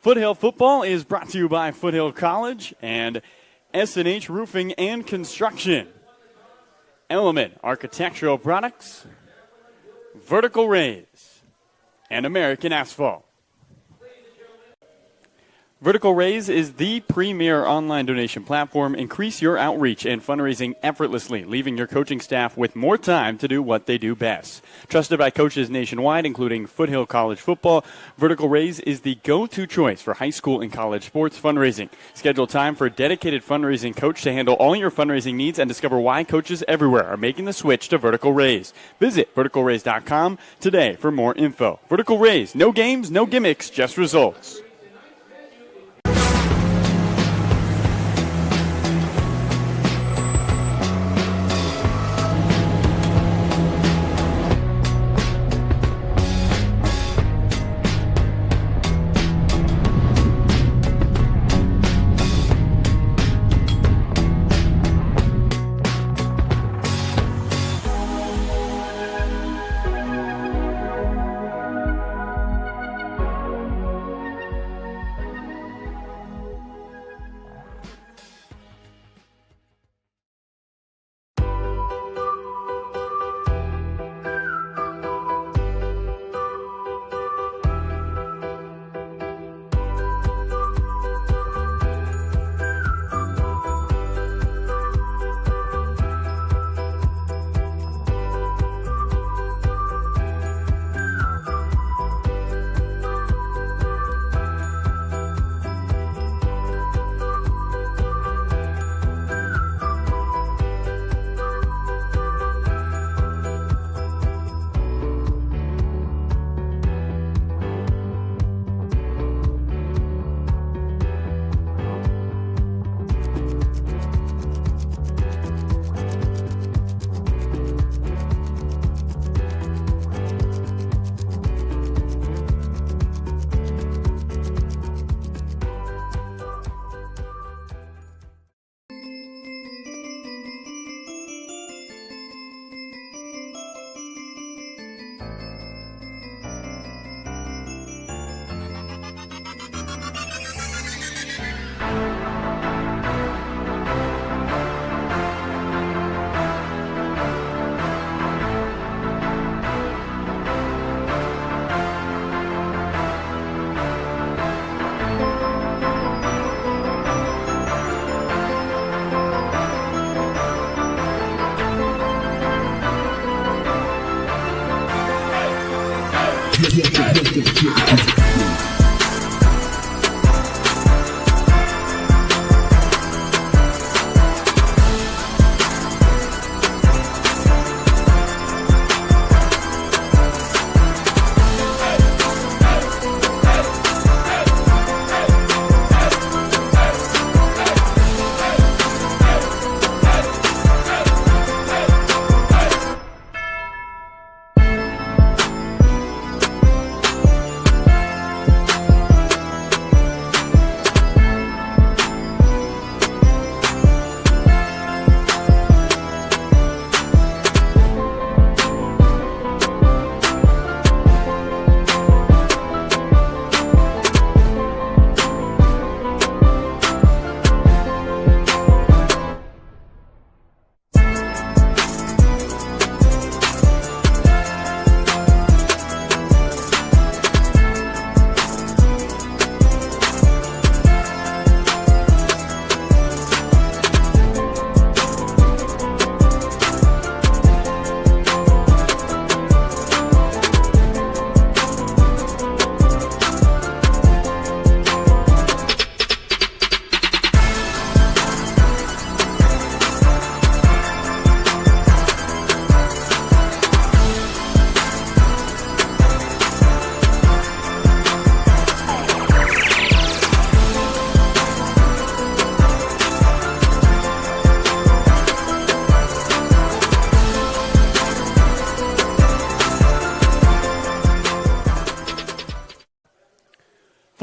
Foothill football is brought to you by Foothill College and S&H Roofing and Construction, Element Architectural Products, Vertical Raise, and American Asphalt. Vertical Raise is the premier online donation platform. Increase your outreach and fundraising effortlessly, leaving your coaching staff with more time to do what they do best. Trusted by coaches nationwide, including Foothill College football, Vertical Raise is the go-to choice for high school and college sports fundraising. Schedule time for a dedicated fundraising coach to handle all your fundraising needs and discover why coaches everywhere are making the switch to Vertical Raise. Visit verticalraise.com today for more info. Vertical Raise, no games, no gimmicks, just results.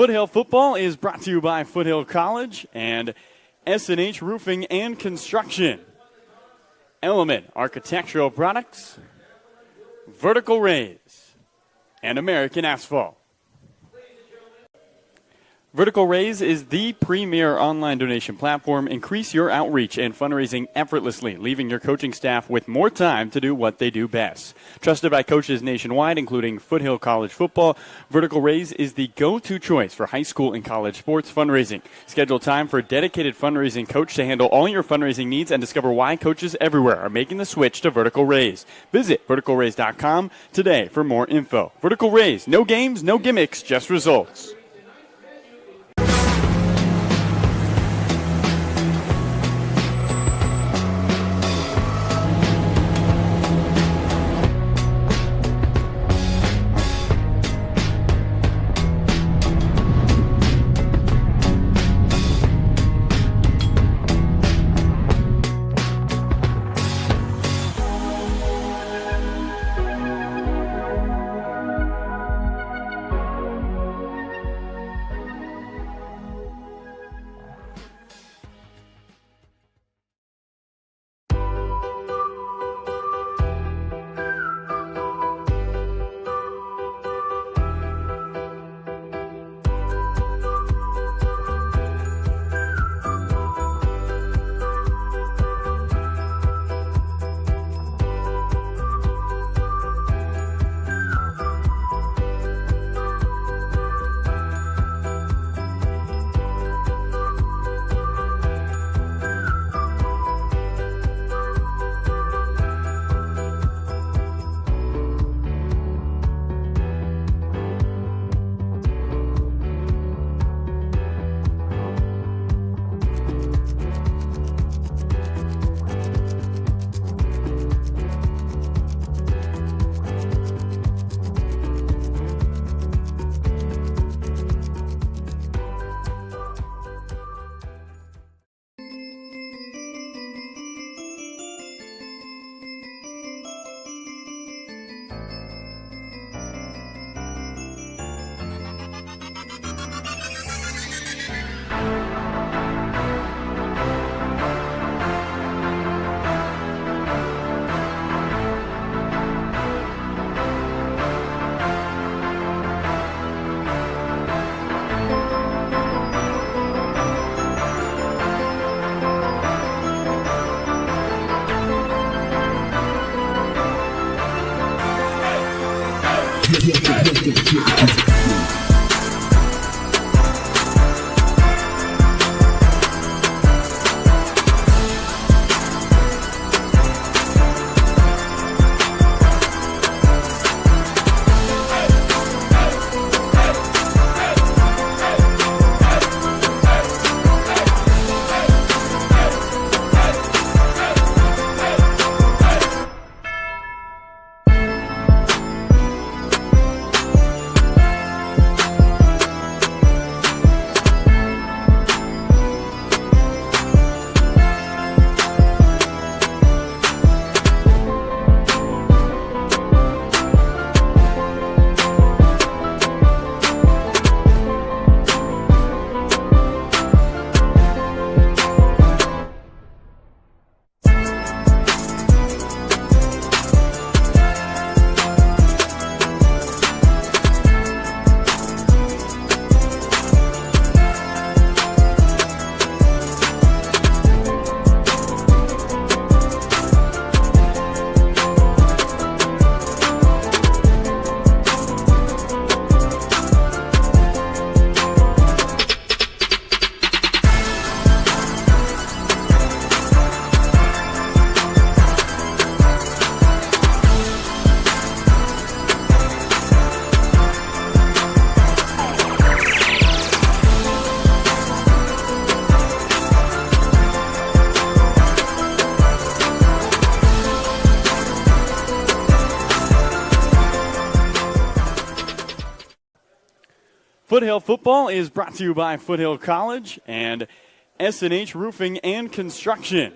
Foothill football is brought to you by Foothill College and S&H Roofing and Construction, Element Architectural Products, Vertical Raise, and American Asphalt. Vertical Raise is the premier online donation platform. Increase your outreach and fundraising effortlessly, leaving your coaching staff with more time to do what they do best. Trusted by coaches nationwide, including Foothill College football, Vertical Raise is the go-to choice for high school and college sports fundraising. Schedule time for a dedicated fundraising coach to handle all your fundraising needs and discover why coaches everywhere are making the switch to Vertical Raise. Visit verticalraise.com today for more info. Vertical Raise, no games, no gimmicks, just results. Foothill football is brought to you by Foothill College and S&H Roofing and Construction,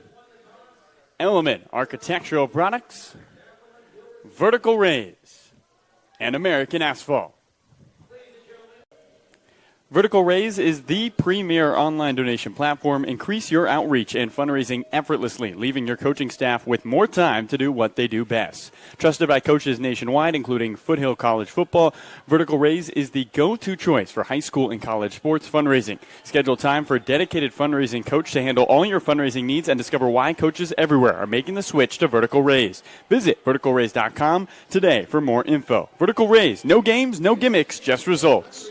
Element Architectural Products, Vertical Raise, and American Asphalt. Vertical Raise is the premier online donation platform. Increase your outreach and fundraising effortlessly, leaving your coaching staff with more time to do what they do best. Trusted by coaches nationwide, including Foothill College Football, Vertical Raise is the go-to choice for high school and college sports fundraising. Schedule time for a dedicated fundraising coach to handle all your fundraising needs and discover why coaches everywhere are making the switch to Vertical Raise. Visit verticalraise.com today for more info. Vertical Raise, no games, no gimmicks, just results.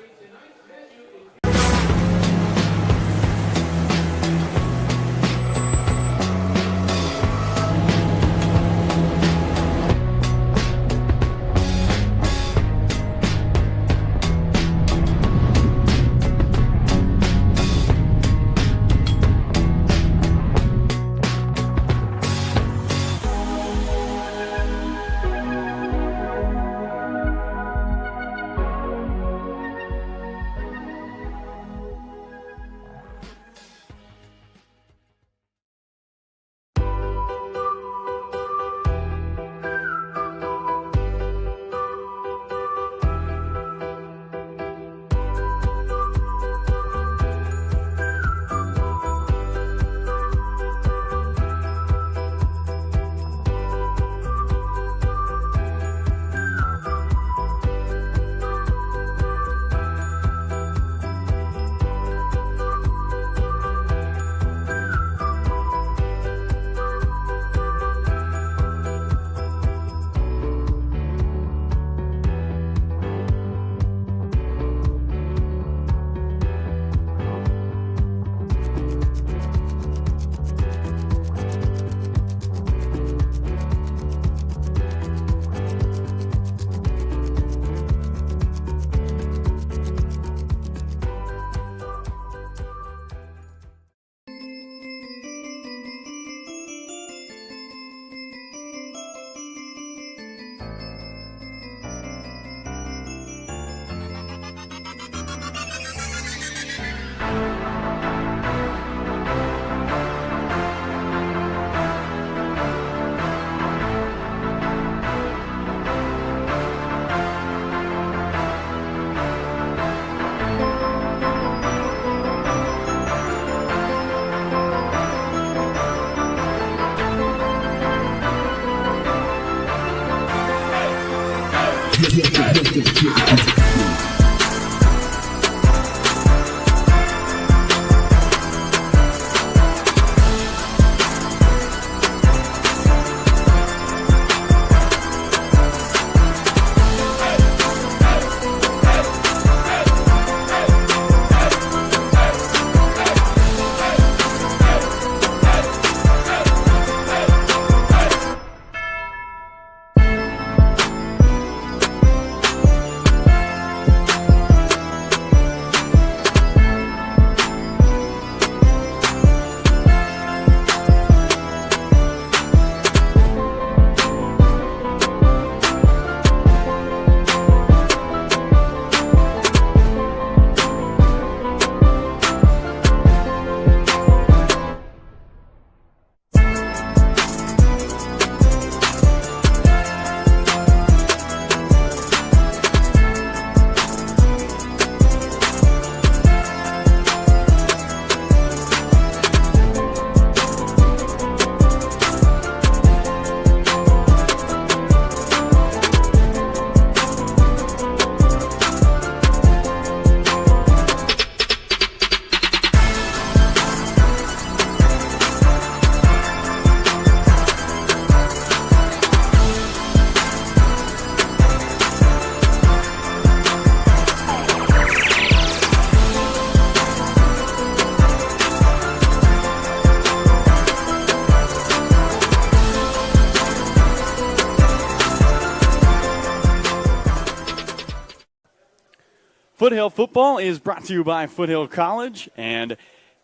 Foothill Football is brought to you by Foothill College and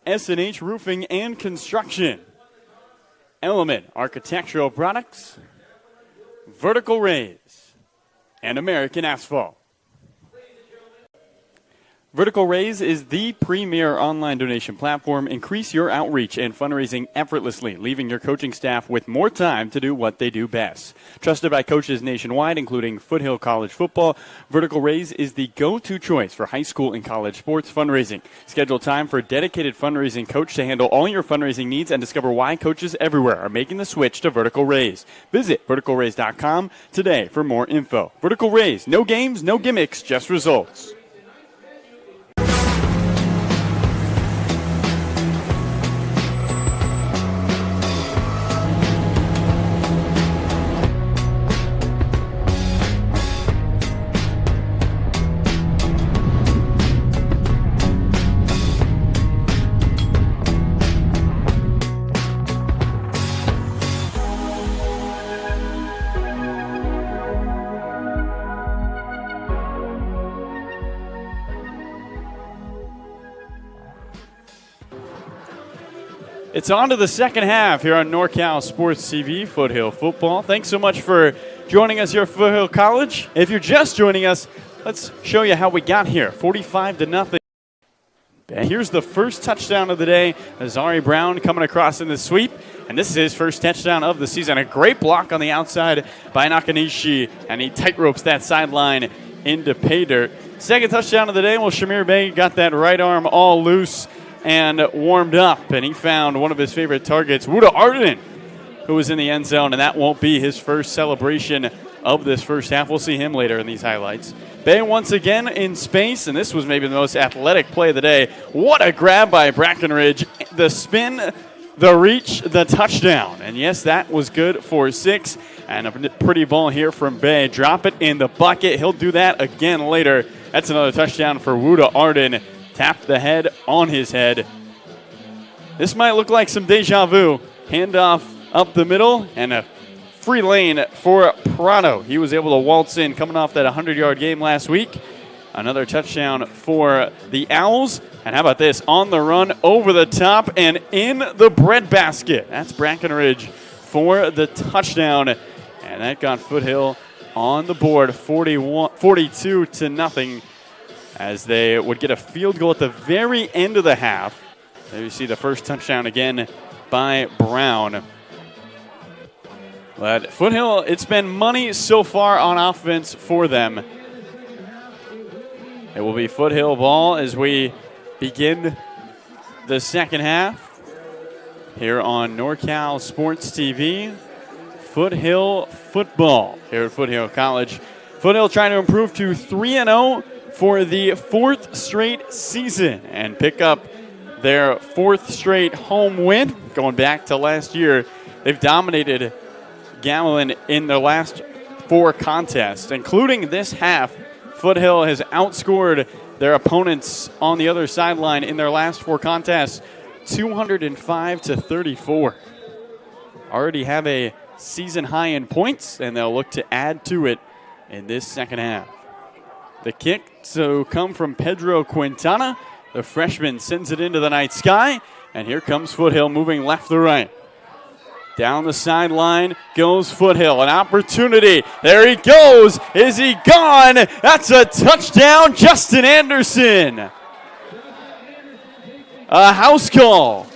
S&H Roofing and Construction, Element Architectural Products, Vertical Raise, and American Asphalt. Vertical Raise is the premier online donation platform. Increase your outreach and fundraising effortlessly, leaving your coaching staff with more time to do what they do best. Trusted by coaches nationwide, including Foothill College football, Vertical Raise is the go-to choice for high school and college sports fundraising. Schedule time for a dedicated fundraising coach to handle all your fundraising needs and discover why coaches everywhere are making the switch to Vertical Raise. Visit verticalraise.com today for more info. Vertical Raise, no games, no gimmicks, just results. It's on to the second half here on NorCal Sports TV, Foothill Football. Thanks so much for joining us here at Foothill College. If you're just joining us, let's show you how we got here. 45-0. And here's the first touchdown of the day. Azari Brown coming across in the sweep. And this is his first touchdown of the season. A great block on the outside by Nakanishi. And he tight ropes that sideline into pay dirt. Second touchdown of the day. Well, Shamir Bey got that right arm all loose and warmed up, and he found one of his favorite targets, Wuda Arden, who was in the end zone, and that won't be his first celebration of this first half. We'll see him later in these highlights. Bay once again in space, and this was maybe the most athletic play of the day. What a grab by Brackenridge. The spin, the reach, the touchdown. And yes, that was good for 6, and a pretty ball here from Bay. Drop it in the bucket. He'll do that again later. That's another touchdown for Wuda Arden. Tapped the head on his head. This might look like some deja vu. Handoff up the middle and a free lane for Prado. He was able to waltz in coming off that 100-yard game last week. Another touchdown for the Owls. And how about this? On the run, over the top, and in the breadbasket. That's Brackenridge for the touchdown. And that got Foothill on the board, 42-0. As they would get a field goal at the very end of the half. There you see the first touchdown again by Brown. But Foothill, it's been money so far on offense for them. It will be Foothill ball as we begin the second half here on NorCal Sports TV. Foothill football here at Foothill College. Foothill trying to improve to 3-0 for the fourth straight season and pick up their fourth straight home win. Going back to last year, they've dominated Gavilan in their last 4 contests, including this half. Foothill has outscored their opponents on the other sideline in their last 4 contests, 205-34. Already have a season high in points, and they'll look to add to it in this second half. The kick to come from Pedro Quintana. The freshman sends it into the night sky. And here comes Foothill moving left to right. Down the sideline goes Foothill. An opportunity. There he goes. Is he gone? That's a touchdown, Justin Anderson. A house call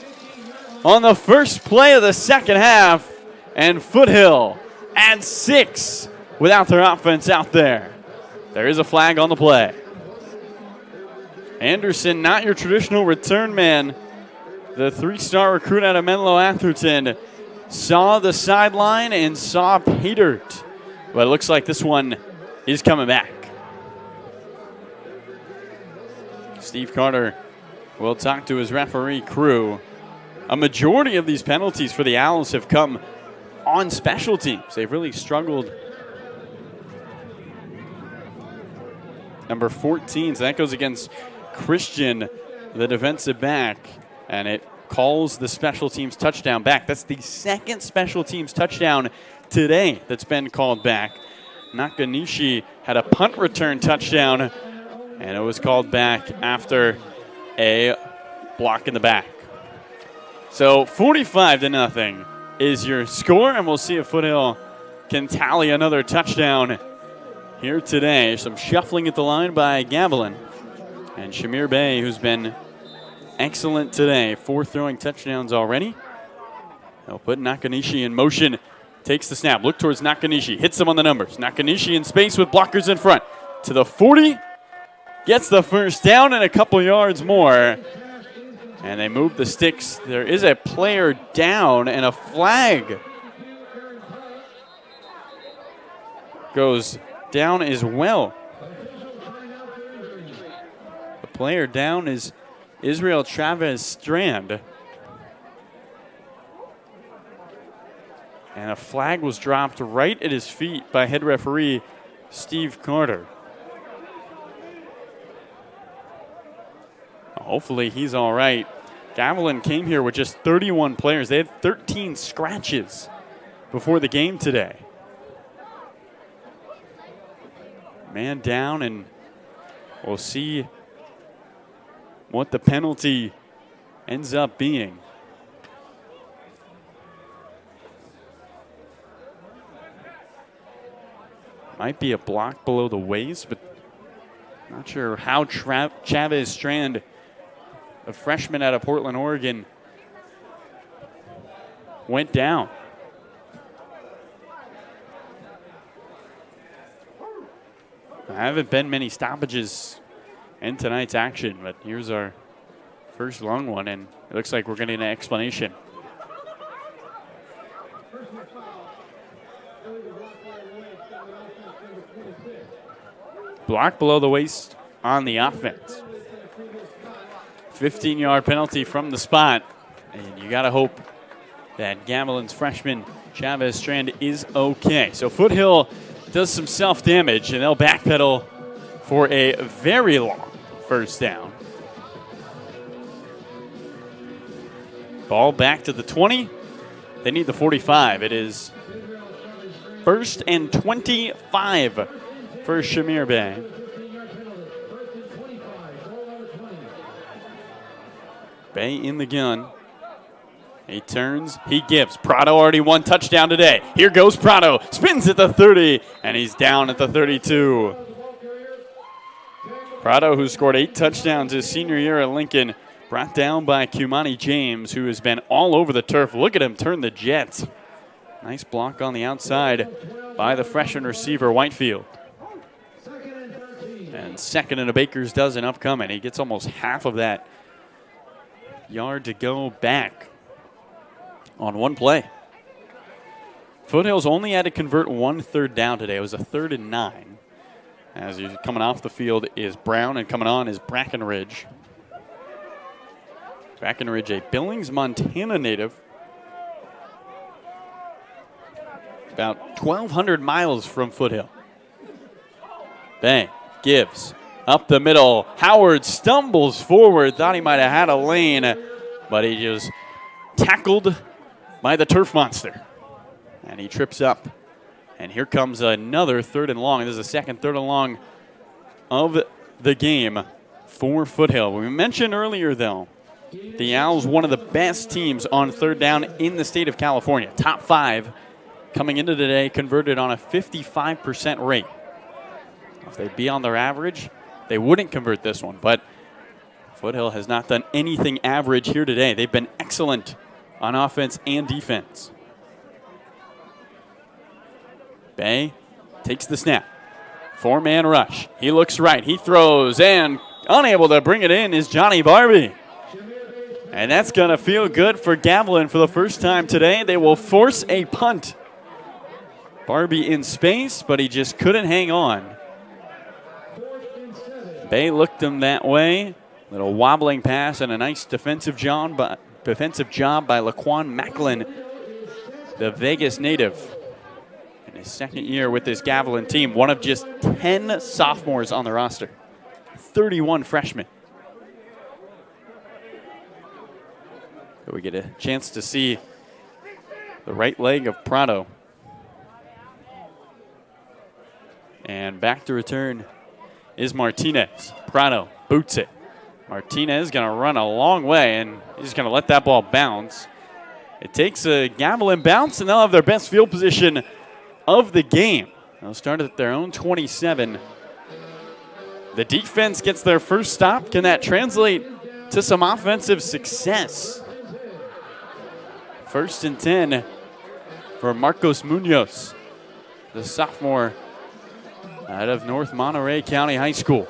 on the first play of the second half. And Foothill adds 6 without their offense out there. There is a flag on the play. Anderson, not your traditional return man. The 3-star recruit out of Menlo Atherton saw the sideline and saw pay dirt. But it looks like this one is coming back. Steve Carter will talk to his referee crew. A majority of these penalties for the Owls have come on special teams. They've really struggled. Number 14, so that goes against Christian, the defensive back, and it calls the special teams touchdown back. That's the second special teams touchdown today that's been called back. Nakanishi had a punt return touchdown, and it was called back after a block in the back. So 45-0 is your score, and we'll see if Foothill can tally another touchdown here today. Some shuffling at the line by Gavilan. And Shamir Bey, who's been excellent today, 4 throwing touchdowns already. They'll put Nakanishi in motion. Takes the snap. Look towards Nakanishi. Hits him on the numbers. Nakanishi in space with blockers in front. To the 40. Gets the first down and a couple yards more. And they move the sticks. There is a player down and a flag goes down as well. The player down is Israel Chavez Strand. And a flag was dropped right at his feet by head referee Steve Carter. Hopefully he's all right. Gavilan came here with just 31 players. They had 13 scratches before the game today. Man down, and we'll see what the penalty ends up being. Might be a block below the waist, but not sure how Chavez Strand, a freshman out of Portland, Oregon, went down. There haven't been many stoppages in tonight's action, but here's our first long one, and it looks like we're going to get an explanation. Block below the waist on the offense. 15-yard penalty from the spot. And you got to hope that Gavilan's freshman Chavez Strand is okay. So Foothill does some self-damage, and they'll backpedal for a very long first down. Ball back to the 20. They need the 45. It is 1st and 25 for Shamir Bey. Bey in the gun. He turns, he gives. Prado already 1 touchdown today. Here goes Prado. Spins at the 30, and he's down at the 32. Prado, who scored 8 touchdowns his senior year at Lincoln, brought down by Kumani James, who has been all over the turf. Look at him turn the jet. Nice block on the outside by the freshman receiver, Whitefield. And 2nd and a baker's dozen upcoming. He gets almost half of that yard to go back on one play. Foothill's only had to convert 1 third down today. It was a 3rd and 9. As he's coming off the field is Brown, and coming on is Brackenridge. Brackenridge, a Billings, Montana native. About 1,200 miles from Foothill. Bang. Gives up the middle. Howard stumbles forward. Thought he might have had a lane, but he just tackled by the turf monster. And he trips up. And here comes another 3rd and long. This is the second 3rd and long of the game for Foothill. We mentioned earlier, though, the Owls, one of the best teams on 3rd down in the state of California. Top 5 coming into today, converted on a 55% rate. If they'd be on their average, they wouldn't convert this one. But Foothill has not done anything average here today. They've been excellent on offense and defense. Bey takes the snap. 4-man rush. He looks right. He throws, and unable to bring it in is Johnny Barbie. And that's going to feel good for Gavilan for the first time today. They will force a punt. Barbie in space, but he just couldn't hang on. Bey looked him that way. Little wobbling pass and a nice defensive job by Laquan Macklin, the Vegas native. In his 2nd year with this Gavilan team, one of just 10 sophomores on the roster. 31 freshmen. So we get a chance to see the right leg of Prado. And back to return is Martinez. Prado boots it. Martinez going to run a long way, and he's going to let that ball bounce. It takes a Gavilan bounce, and they'll have their best field position of the game. They'll start at their own 27. The defense gets their first stop. Can that translate to some offensive success? 1st and 10 for Marcos Munoz, the sophomore out of North Monterey County High School.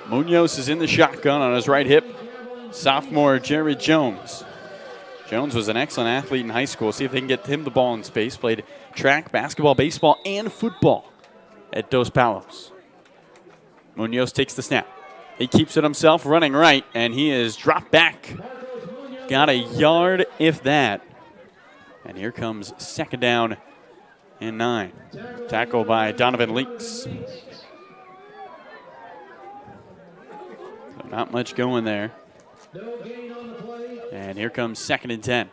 Munoz is in the shotgun on his right hip. Sophomore Jared Jones. Jones was an excellent athlete in high school. See if they can get him the ball in space. Played track, basketball, baseball, and football at Dos Palos. Munoz takes the snap. He keeps it himself, running right, and he is dropped back. Got a yard, if that. And here comes 2nd down and 9. Tackle by Donovan Leaks. So not much going there. And here comes 2nd and 10.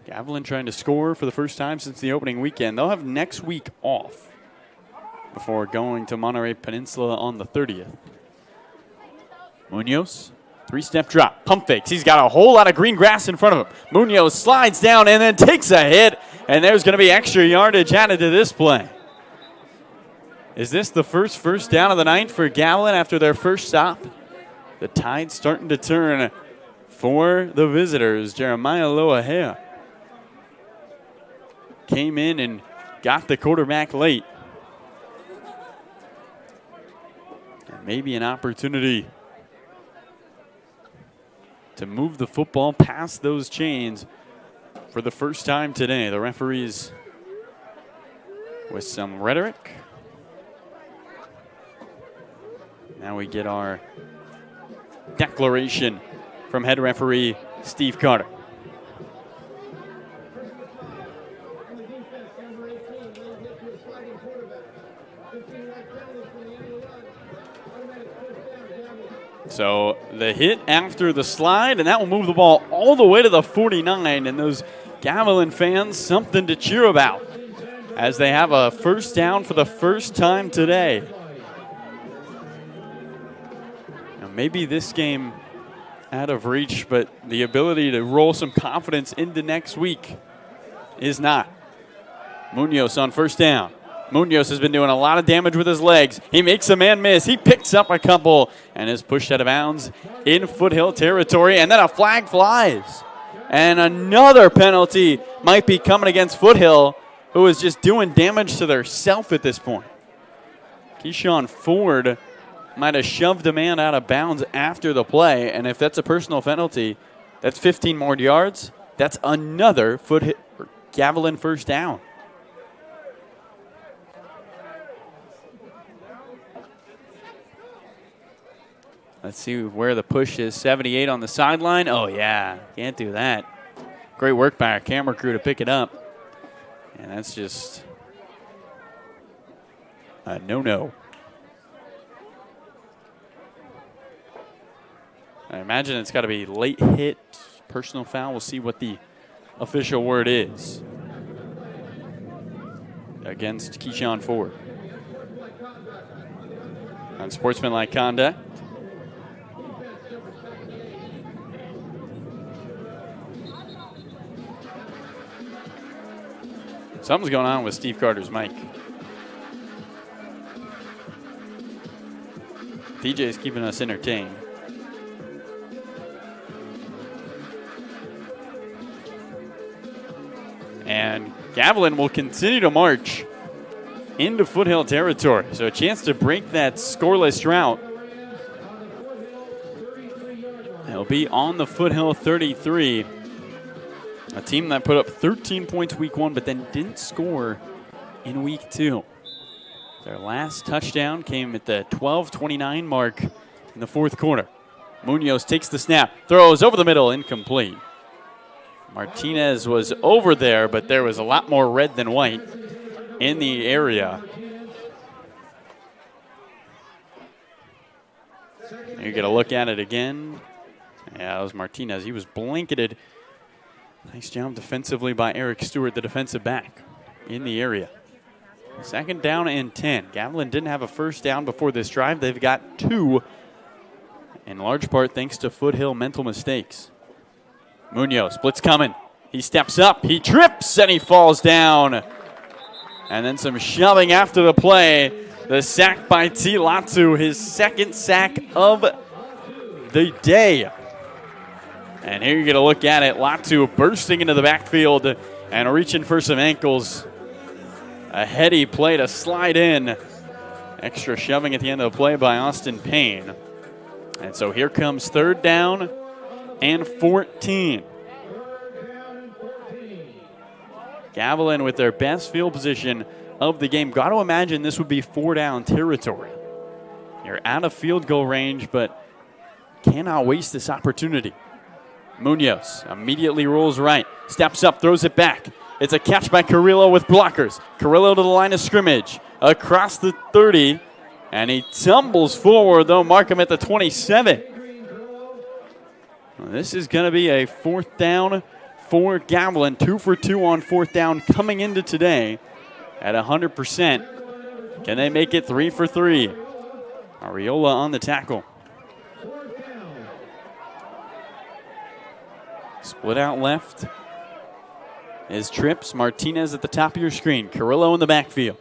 Gavilan trying to score for the first time since the opening weekend. They'll have next week off before going to Monterey Peninsula on the 30th. Munoz, 3-step drop, pump fakes. He's got a whole lot of green grass in front of him. Munoz slides down and then takes a hit, and there's going to be extra yardage added to this play. Is this the first down of the night for Gavilan after their first stop? The tide's starting to turn for the visitors. Jeremiah Loahea came in and got the quarterback late. And maybe an opportunity to move the football past those chains for the first time today. The referees with some rhetoric. Now we get our declaration from head referee Steve Carter. So the hit after the slide, and that will move the ball all the way to the 49, and those Gavilan fans something to cheer about as they have a first down for the first time today. Now maybe this game out of reach, but the ability to roll some confidence into next week is not. Munoz on first down. Munoz has been doing a lot of damage with his legs. He makes a man miss. He picks up a couple and is pushed out of bounds in Foothill territory. And then a flag flies. And another penalty might be coming against Foothill, who is just doing damage to their self at this point. Keyshawn Ford might have shoved a man out of bounds after the play. And if that's a personal penalty, that's 15 more yards. That's another Gavilan first down. Let's see where the push is. 78 on the sideline. Oh, yeah. Can't do that. Great work by our camera crew to pick it up. And that's just a no-no. I imagine it's got to be late hit, personal foul. We'll see what the official word is against Keyshawn Ford. Unsportsmanlike conduct. Something's going on with Steve Carter's mic. DJ's keeping us entertained. And Gavilan will continue to march into Foothill territory. So a chance to break that scoreless drought. They'll be on the Foothill 33. A team that put up 13 points week 1, but then didn't score in week 2. Their last touchdown came at the 12:29 mark in the fourth quarter. Munoz takes the snap, throws over the middle, incomplete. Martinez was over there, but there was a lot more red than white in the area. You get a look at it again. Yeah, that was Martinez. He was blanketed. Nice job defensively by Eric Stewart, the defensive back, in the area. 2nd down and 10. Gavilan didn't have a first down before this drive. They've got 2, in large part thanks to Foothill mental mistakes. Munoz, blitz coming. He steps up, he trips, and he falls down. And then some shoving after the play. The sack by T. Latu, his second sack of the day. And here you get a look at it. Latu bursting into the backfield and reaching for some ankles. A heady play to slide in. Extra shoving at the end of the play by Austin Payne. And so here comes 3rd down and 14. Gavilan with their best field position of the game. Got to imagine this would be 4-down territory. You're out of field goal range, but cannot waste this opportunity. Munoz immediately rolls right, steps up, throws it back. It's a catch by Carrillo with blockers. Carrillo to the line of scrimmage, across the 30, and he tumbles forward. They'll mark him at the 27. Well, this is going to be a 4th down for Gavilan. 2 for 2 on 4th down coming into today at 100%. Can they make it 3 for 3? Ariola on the tackle. Split out left is Trips. Martinez at the top of your screen. Carrillo in the backfield.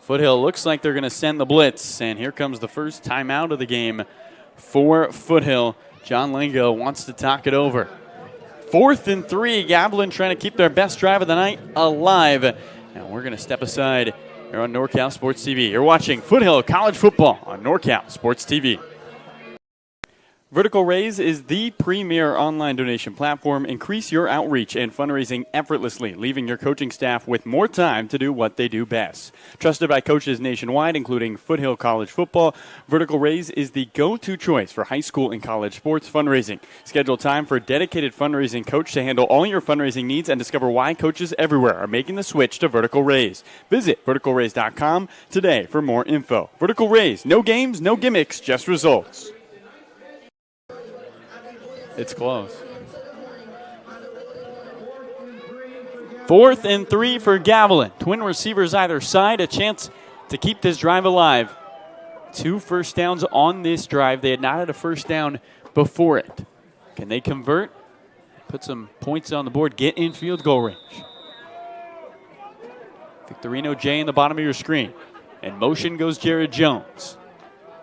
Foothill looks like they're going to send the blitz, and here comes the first timeout of the game for Foothill. John Lingo wants to talk it over. 4th and 3. Gavilan trying to keep their best drive of the night alive. And we're going to step aside here on NorCal Sports TV. You're watching Foothill College Football on NorCal Sports TV. Vertical Raise is the premier online donation platform. Increase your outreach and fundraising effortlessly, leaving your coaching staff with more time to do what they do best. Trusted by coaches nationwide, including Foothill College Football, Vertical Raise is the go-to choice for high school and college sports fundraising. Schedule time for a dedicated fundraising coach to handle all your fundraising needs and discover why coaches everywhere are making the switch to Vertical Raise. Visit verticalraise.com today for more info. Vertical Raise, no games, no gimmicks, just results. It's close. 4th and 3 for Gavilan. Twin receivers either side, a chance to keep this drive alive. 2 first downs on this drive. They had not had a first down before it. Can they convert? Put some points on the board, get in field goal range. Victorino J in the bottom of your screen. In motion goes Jared Jones.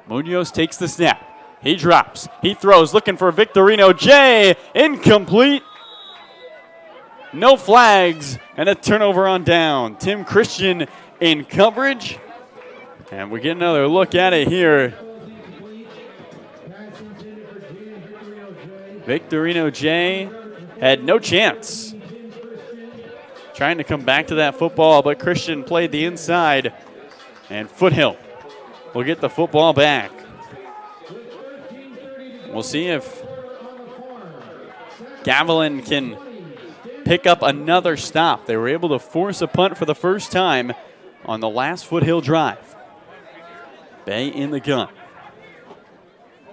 Munoz takes the snap. He drops. He throws, looking for Victorino J. Incomplete. No flags, and a turnover on down. Tim Christian in coverage. And we get another look at it here. Victorino J had no chance. Trying to come back to that football, but Christian played the inside. And Foothill will get the football back. We'll see if Gavilan can pick up another stop. They were able to force a punt for the first time on the last Foothill drive. Bay in the gun.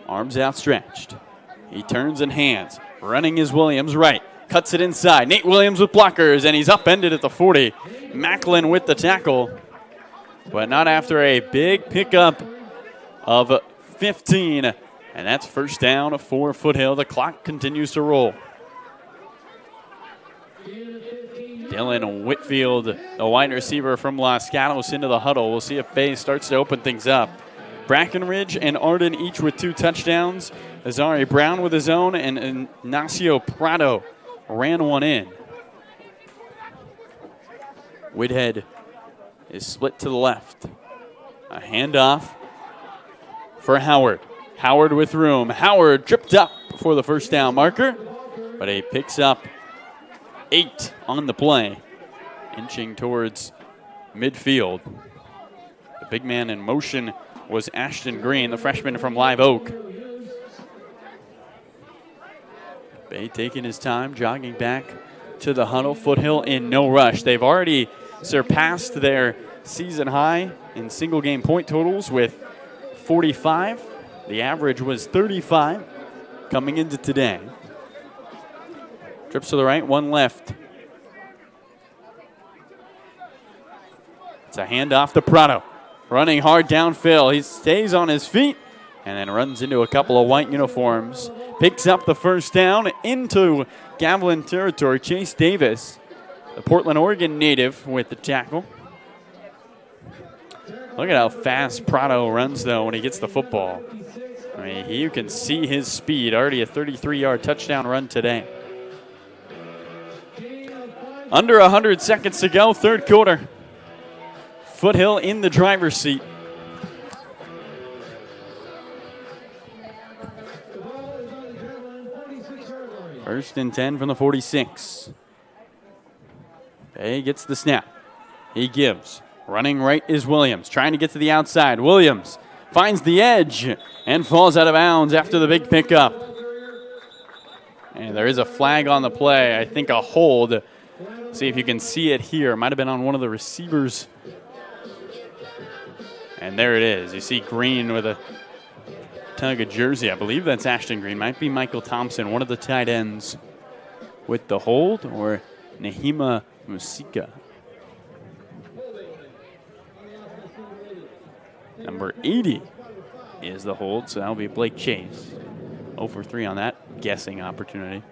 Arms outstretched. He turns and hands. Running is Williams right. Cuts it inside. Nate Williams with blockers, and he's upended at the 40. Macklin with the tackle, but not after a big pickup of 15. And that's first down for Foothill. The clock continues to roll. Dylan Whitfield, the wide receiver from Los Gatos, into the huddle. We'll see if Bay starts to open things up. Brackenridge and Arden each with 2 touchdowns. Azari Brown with his own, and Ignacio Prado ran one in. Whithead is split to the left. A handoff for Howard. Howard with room. Howard tripped up for the first down marker, but he picks up 8 on the play, inching towards midfield. The big man in motion was Ashton Green, the freshman from Live Oak. Bay taking his time, jogging back to the huddle. Foothill in no rush. They've already surpassed their season high in single game point totals with 45. The average was 35 coming into today. Trips to the right, one left. It's a handoff to Prado. Running hard downfield. He stays on his feet and then runs into a couple of white uniforms. Picks up the first down into Gavilan territory. Chase Davis, the Portland, Oregon native, with the tackle. Look at how fast Prado runs, though, when he gets the football. I mean, you can see his speed. Already a 33-yard touchdown run today. Under 100 seconds to go, third quarter. Foothill in the driver's seat. First and 10 from the 46. He gets the snap. He gives. Running right is Williams, trying to get to the outside. Williams finds the edge and falls out of bounds after the big pickup. And there is a flag on the play. I think a hold. See if you can see it here. It might have been on one of the receivers. And there it is. You see Green with a tug of jersey. I believe that's Ashton Green. Might be Michael Thompson, one of the tight ends, with the hold, or Nehima Musika. Number 80 is the hold, so that'll be Blake Chase. 0 for 3 on that guessing opportunity.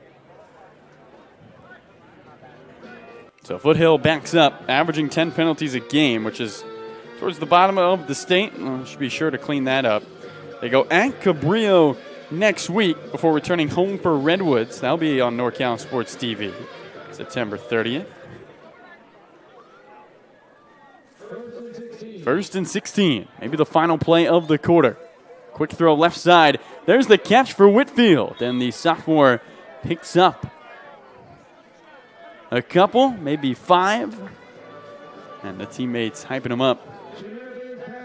So Foothill backs up, averaging 10 penalties a game, which is towards the bottom of the state. Should be sure to clean that up. They go at Cabrillo next week before returning home for Redwoods. That'll be on NorCal Sports TV, September 30th. First and 16, maybe the final play of the quarter. Quick throw left side. There's the catch for Whitfield, and the sophomore picks up a couple, maybe 5, and the teammates hyping him up.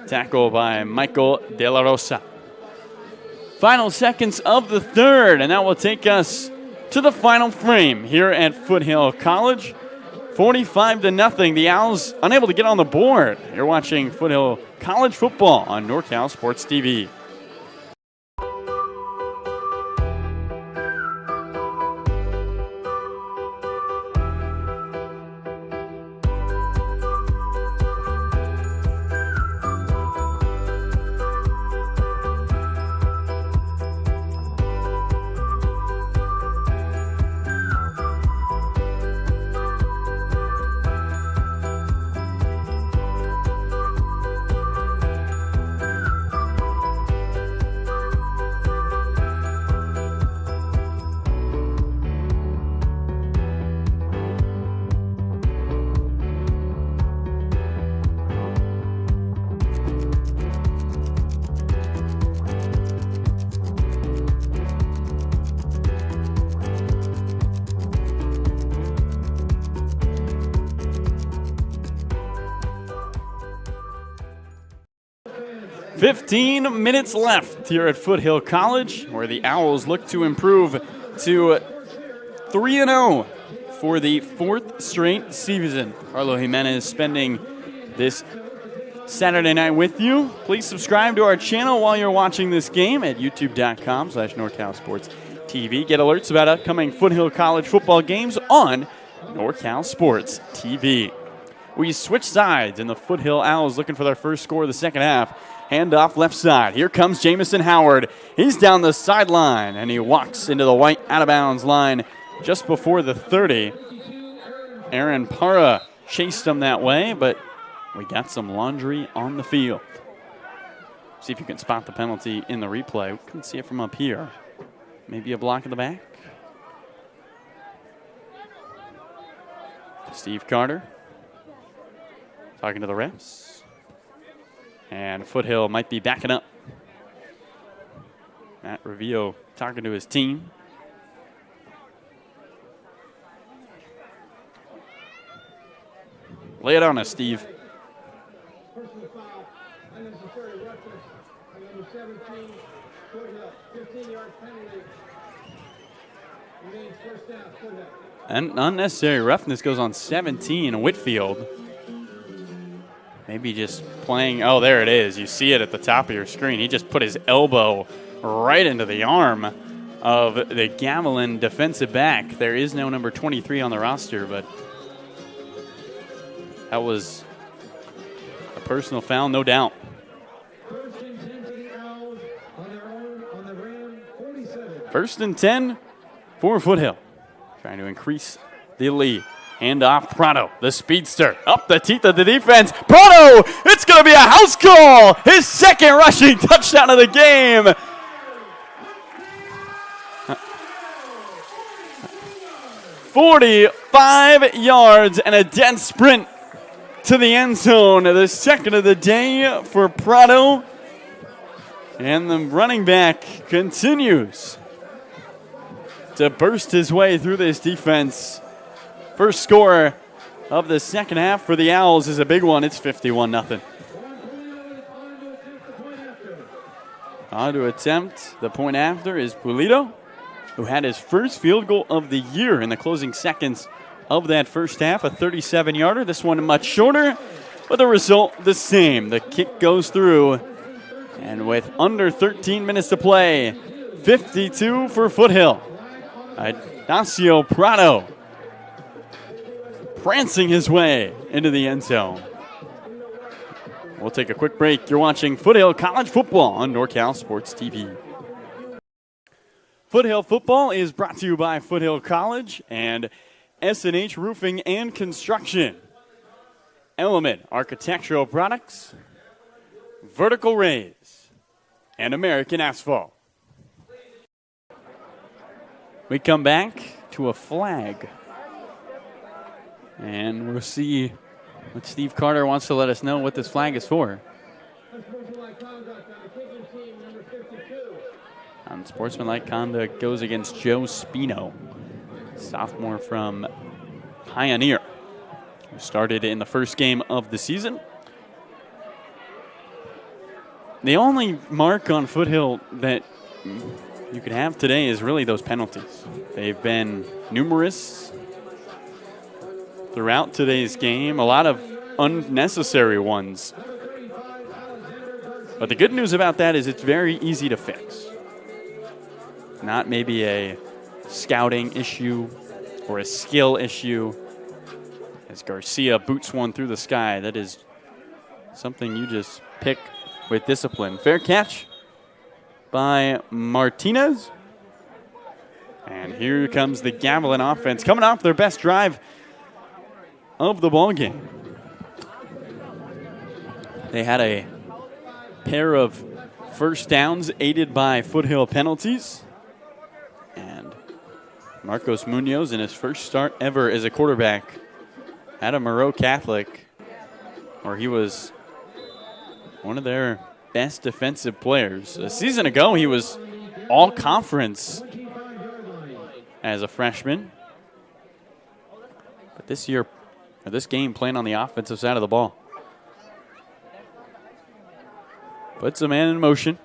Tackle by Michael De La Rosa. Final seconds of the third, and that will take us to the final frame here at Foothill College. 45-0. The Owls unable to get on the board. You're watching Foothill College football on NorCal Sports TV. Fifteen minutes left here at Foothill College, where the Owls look to improve to 3-0 for the 4th straight season. Carlo Jimenez spending this Saturday night with you. Please subscribe to our channel while you're watching this game at youtube.com/NorCal Sports TV. Get alerts about upcoming Foothill College football games on NorCal Sports TV. We switch sides, and the Foothill Owls looking for their first score of the second half. Hand off left side. Here comes Jamison Howard. He's down the sideline, and he walks into the white out-of-bounds line just before the 30. Aaron Parra chased him that way, but we got some laundry on the field. See if you can spot the penalty in the replay. We couldn't see it from up here. Maybe a block in the back. Steve Carter talking to the refs. And Foothill might be backing up. Matt Revio talking to his team. Lay it on us, Steve. Personal foul, unnecessary roughness, on number 17, Foothill, 15-yard penalty. Remains first down, Foothill. And unnecessary roughness goes on 17, Whitfield. Maybe just playing, oh, there it is. You see it at the top of your screen. He just put his elbow right into the arm of the Gavilan defensive back. There is no number 23 on the roster, but that was a personal foul, no doubt. First and 10 for the Owls on their First and 10 for Foothill. Trying to increase the lead. Hand off Prado, the speedster, up the teeth of the defense. Prado, it's going to be a house call. His second rushing touchdown of the game. 45 yards and a dead sprint to the end zone. The second of the day for Prado. And the running back continues to burst his way through this defense. First score of the second half for the Owls is a big one. It's 51-0. On to attempt the point after is Pulido, who had his first field goal of the year in the closing seconds of that first half, a 37-yarder. This one much shorter, but the result the same. The kick goes through, and with under 13 minutes to play, 52 for Foothill. Ignacio Prado prancing his way into the end zone. We'll take a quick break. You're watching Foothill College Football on NorCal Sports TV. Foothill Football is brought to you by Foothill College and S&H Roofing and Construction, Element Architectural Products, Vertical Raise, and American Asphalt. We come back to a flag. And we'll see what Steve Carter wants to let us know what this flag is for. Unsportsmanlike conduct goes against Joe Spino, sophomore from Pioneer, who started in the first game of the season. The only mark on Foothill that you could have today is really those penalties. They've been numerous throughout today's game, a lot of unnecessary ones. But the good news about that is it's very easy to fix. Not maybe a scouting issue or a skill issue. As Garcia boots one through the sky, that is something you just pick with discipline. Fair catch by Martinez. And here comes the Gavilan offense coming off their best drive of the ball game. They had a pair of first downs aided by Foothill penalties. And Marcos Munoz, in his first start ever as a quarterback at a Moreau Catholic, where he was one of their best defensive players. A season ago, he was all conference as a freshman. But this year, or this game, playing on the offensive side of the ball. Puts a man in motion.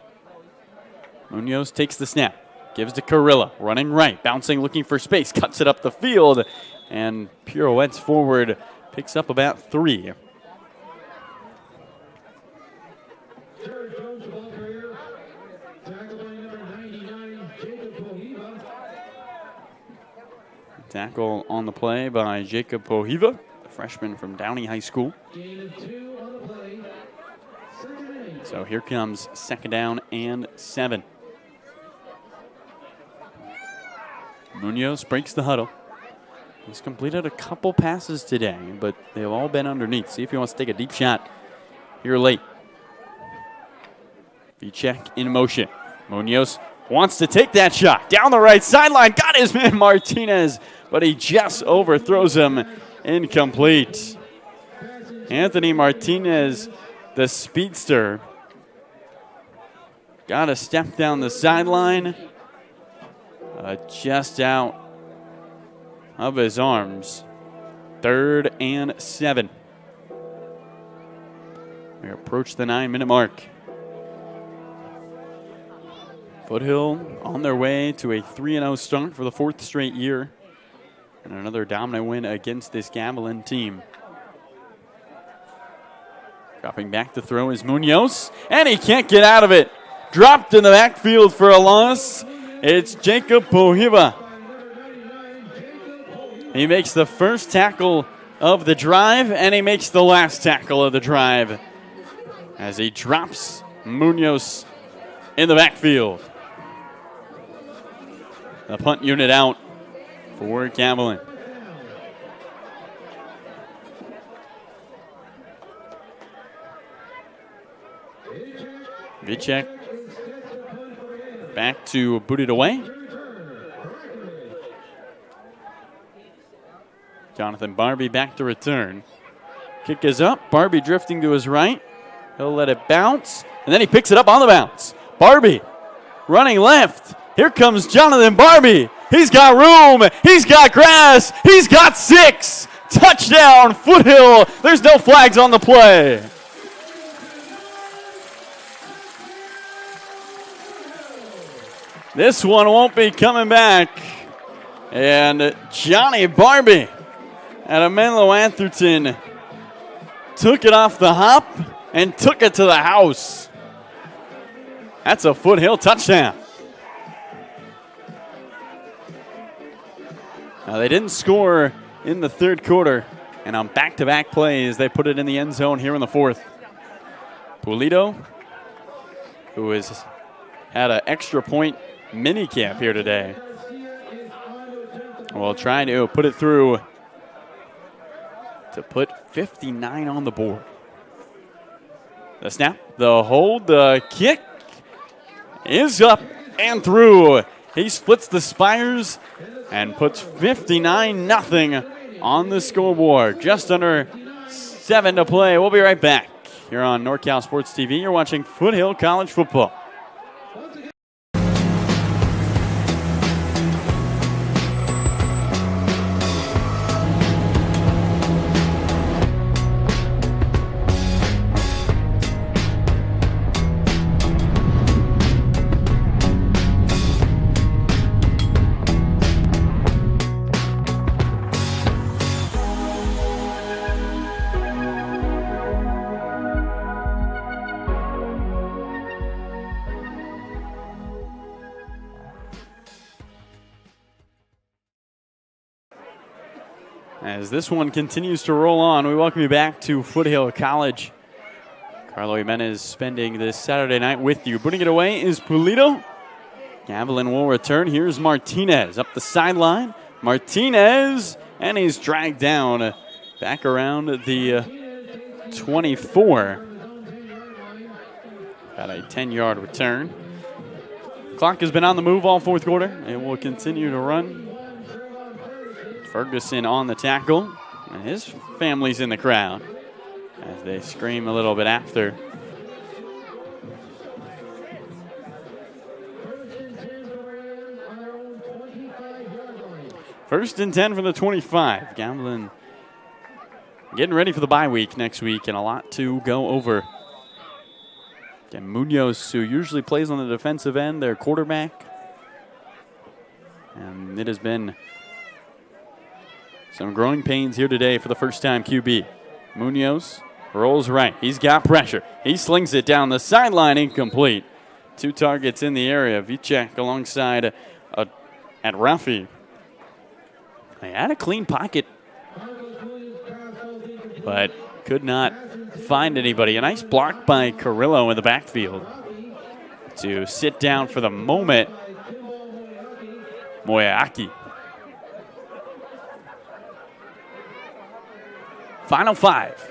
Munoz takes the snap. Gives to Carrilla, running right, bouncing, looking for space, cuts it up the field, and pirouettes forward, picks up about 3. Tackle on the play by Jacob Pohiva, the freshman from Downey High School. So here comes second down and 7. Munoz breaks the huddle. He's completed a couple passes today, but they've all been underneath. See if he wants to take a deep shot here late. V-check in motion. Munoz wants to take that shot. Down the right sideline. Got his man Martinez, but he just overthrows him. Incomplete. Anthony Martinez, the speedster, got a step down the sideline. Just out of his arms. 3rd and 7. We approach the 9-minute mark. Foothill on their way to a 3-0 start for the 4th straight year. And another dominant win against this Gavilan team. Dropping back to throw is Munoz, and he can't get out of it. Dropped in the backfield for a loss. It's Jacob Pohiva. He makes the first tackle of the drive, and he makes the last tackle of the drive as he drops Munoz in the backfield. the punt unit out for Gavilan. Vicek back to boot it away. Jonathan Barbie back to return. Kick is up. Barbie drifting to his right. He'll let it bounce, and then he picks it up on the bounce. Barbie running left. Here comes Jonathan Barbie. He's got room. He's got grass. He's got 6. Touchdown, Foothill. There's no flags on the play. This one won't be coming back. And Johnny Barbie out of Menlo Atherton took it off the hop and took it to the house. That's a Foothill touchdown. Now, they didn't score in the third quarter, and on back-to-back plays, they put it in the end zone here in the fourth. Pulido, who has had an extra point mini camp here today, will try to put it through to put 59 on the board. The snap, the hold, the kick is up and through. He splits the spires and puts 59-0 on the scoreboard. Just under 7 to play. We'll be right back here on NorCal Sports TV. You're watching Foothill College football. As this one continues to roll on, we welcome you back to Foothill College. Carlo Jimenez spending this Saturday night with you. Putting it away is Pulido. Gavilan will return. Here's Martinez up the sideline. Martinez, and he's dragged down back around the 24. Got a 10-yard return. Clock has been on the move all fourth quarter and will continue to run. Ferguson on the tackle, and his family's in the crowd as they scream a little bit after. First and 10 from the 25. Gavilan getting ready for the bye week next week, and a lot to go over. Again, Munoz, who usually plays on the defensive end, their quarterback. And it has been some growing pains here today for the first-time QB. Munoz rolls right. He's got pressure. He slings it down the sideline, incomplete. 2 targets in the area. Vicek alongside at Rafi. They had a clean pocket, but could not find anybody. A nice block by Carrillo in the backfield to sit down for the moment. Moyaki. Final 5.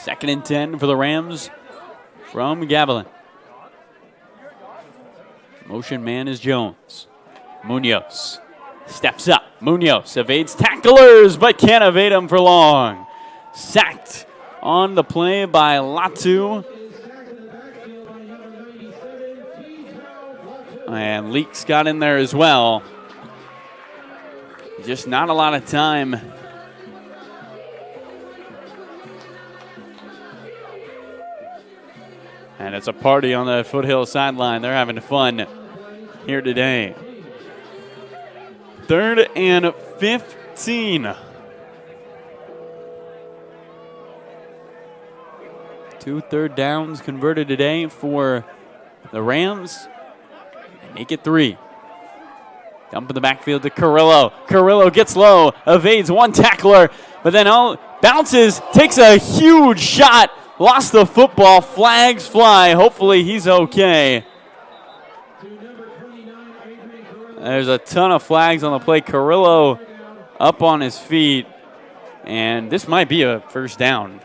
Second and 10 for the Rams from Gavilan. Motion man is Jones. Munoz steps up. Munoz evades tacklers, but can't evade them for long. Sacked on the play by Latu. And Leaks got in there as well. Just not a lot of time. And it's a party on the Foothill sideline. They're having fun here today. 3rd and 15. 2 third downs converted today for the Rams. They make it 3. Dump in the backfield to Carrillo. Carrillo gets low, evades one tackler, but then bounces, takes a huge shot, lost the football, flags fly. Hopefully he's okay. There's a ton of flags on the play. Carrillo up on his feet, and this might be a first down.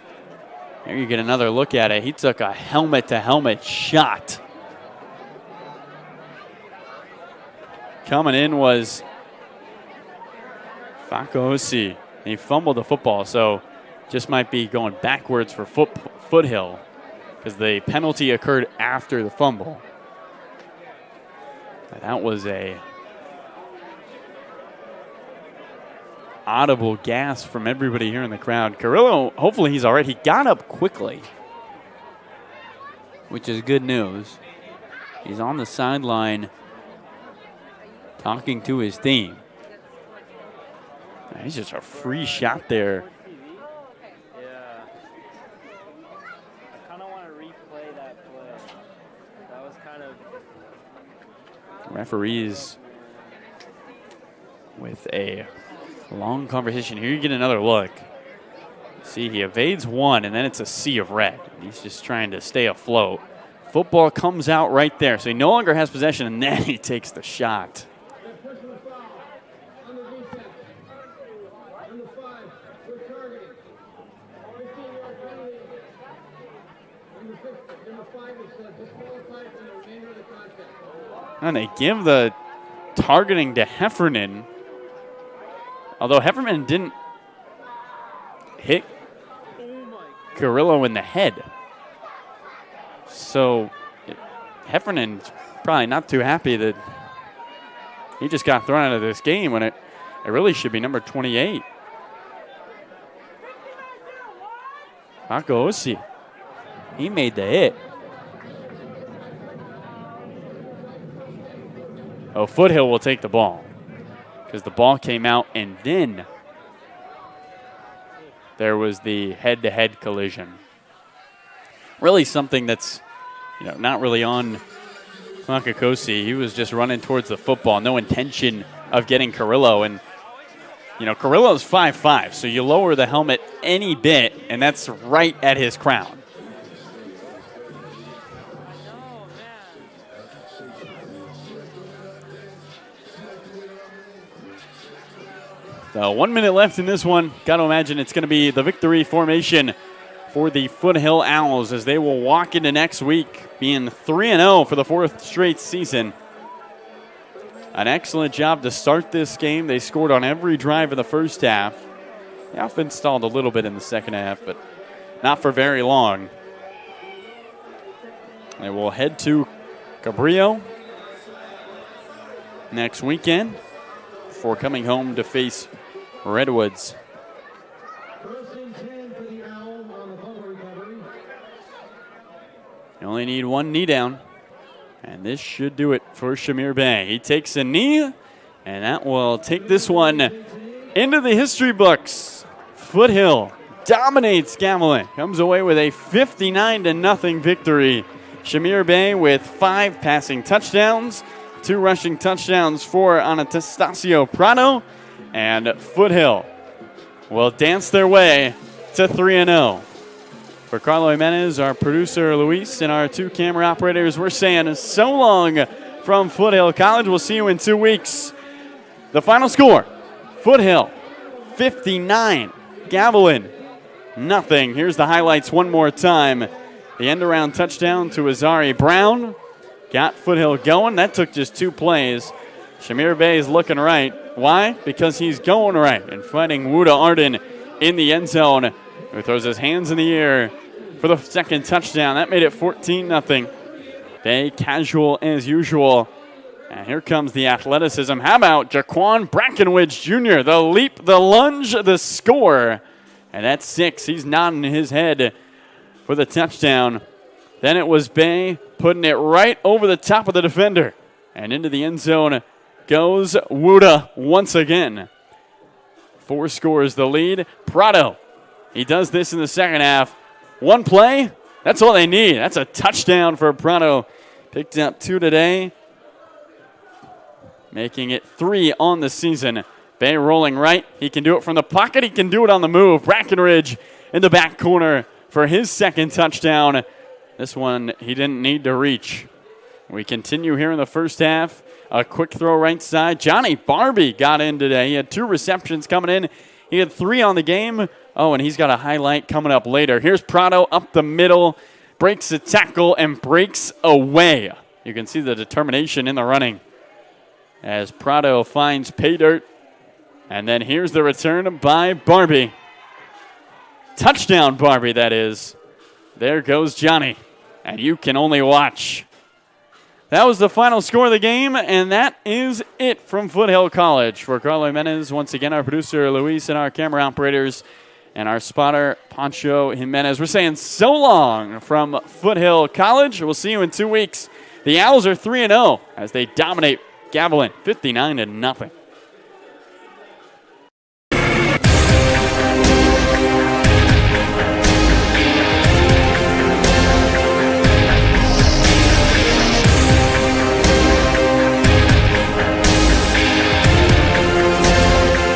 Here you get another look at it. He took a helmet-to-helmet shot. Coming in was Fakosi. He fumbled the football, so just might be going backwards for Foothill because the penalty occurred after the fumble. That was a audible gasp from everybody here in the crowd. Carrillo, hopefully he's all right. He got up quickly, which is good news. He's on the sideline talking to his team. He's just a free shot there. Yeah. I kind of want to replay that play. That was kind of... Referees with a long conversation. Here you get another look. See, he evades one, and then it's a sea of red. He's just trying to stay afloat. Football comes out right there, so he no longer has possession, and then he takes the shot. Personal foul on the defense. Number 5, we're targeting. 15-yard penalty. Number 5 is disqualified from the remainder of the contest. And they give the targeting to Heffernan. Although Heffernan didn't hit Carrillo in the head. So Heffernan's probably not too happy that he just got thrown out of this game when it really should be number 28. Paco Osi. He made the hit. Oh, Foothill will take the ball because the ball came out and then there was the head-to-head collision. Really something that's, not really on Makakosi. He was just running towards the football. No intention of getting Carrillo. And, Carrillo's 5'5", so you lower the helmet any bit, and that's right at his crown. So 1 minute left in this one. Got to imagine it's going to be the victory formation for the Foothill Owls as they will walk into next week being 3-0 for the 4th straight season. An excellent job to start this game. They scored on every drive in the first half. The offense stalled a little bit in the second half, but not for very long. They will head to Cabrillo next weekend before coming home to face Redwoods. First and 10 for the Owls on the fumble recovery. You only need one knee down, and this should do it for Shamir Bey. He takes a knee, and that will take this one into the history books. Foothill dominates Gavilan, comes away with a 59-0 victory. Shamir Bey with 5 passing touchdowns, 2 rushing touchdowns for Anastasio Prado, and Foothill will dance their way to 3-0. For Carlo Jimenez, our producer Luis, and our 2 camera operators, we're saying so long from Foothill College. We'll see you in 2 weeks. The final score, Foothill 59, Gavilan nothing. Here's the highlights one more time. The end-around touchdown to Azari Brown got Foothill going. That took just 2 plays. Shamir Bey is looking right. Why? Because he's going right and fighting Wuda Arden in the end zone, who throws his hands in the air for the second touchdown. That made it 14-0. Bey casual as usual. And here comes the athleticism. How about Jaquan Brackenridge Jr.? The leap, the lunge, the score. And that's 6. He's nodding his head for the touchdown. Then it was Bey putting it right over the top of the defender. And into the end zone goes Wuda once again. 4 scores the lead. Prado, he does this in the second half. 1 play, that's all they need. That's a touchdown for Prado. Picked up 2 today, making it 3 on the season. Bey rolling right. He can do it from the pocket. He can do it on the move. Brackenridge in the back corner for his second touchdown. This one he didn't need to reach. We continue here in the first half A quick throw right side. Johnny Barbie got in today. He had 2 receptions coming in. He had 3 on the game. Oh, and he's got a highlight coming up later. Here's Prado up the middle, breaks a tackle, and breaks away. You can see the determination in the running as Prado finds pay dirt. And then here's the return by Barbie. Touchdown, Barbie, that is. There goes Johnny. And you can only watch. That was the final score of the game, and that is it from Foothill College. For Carlo Jimenez, once again, our producer, Luis, and our camera operators, and our spotter, Pancho Jimenez. We're saying so long from Foothill College. We'll see you in 2 weeks. The Owls are 3-0 as they dominate Gavilan 59-0.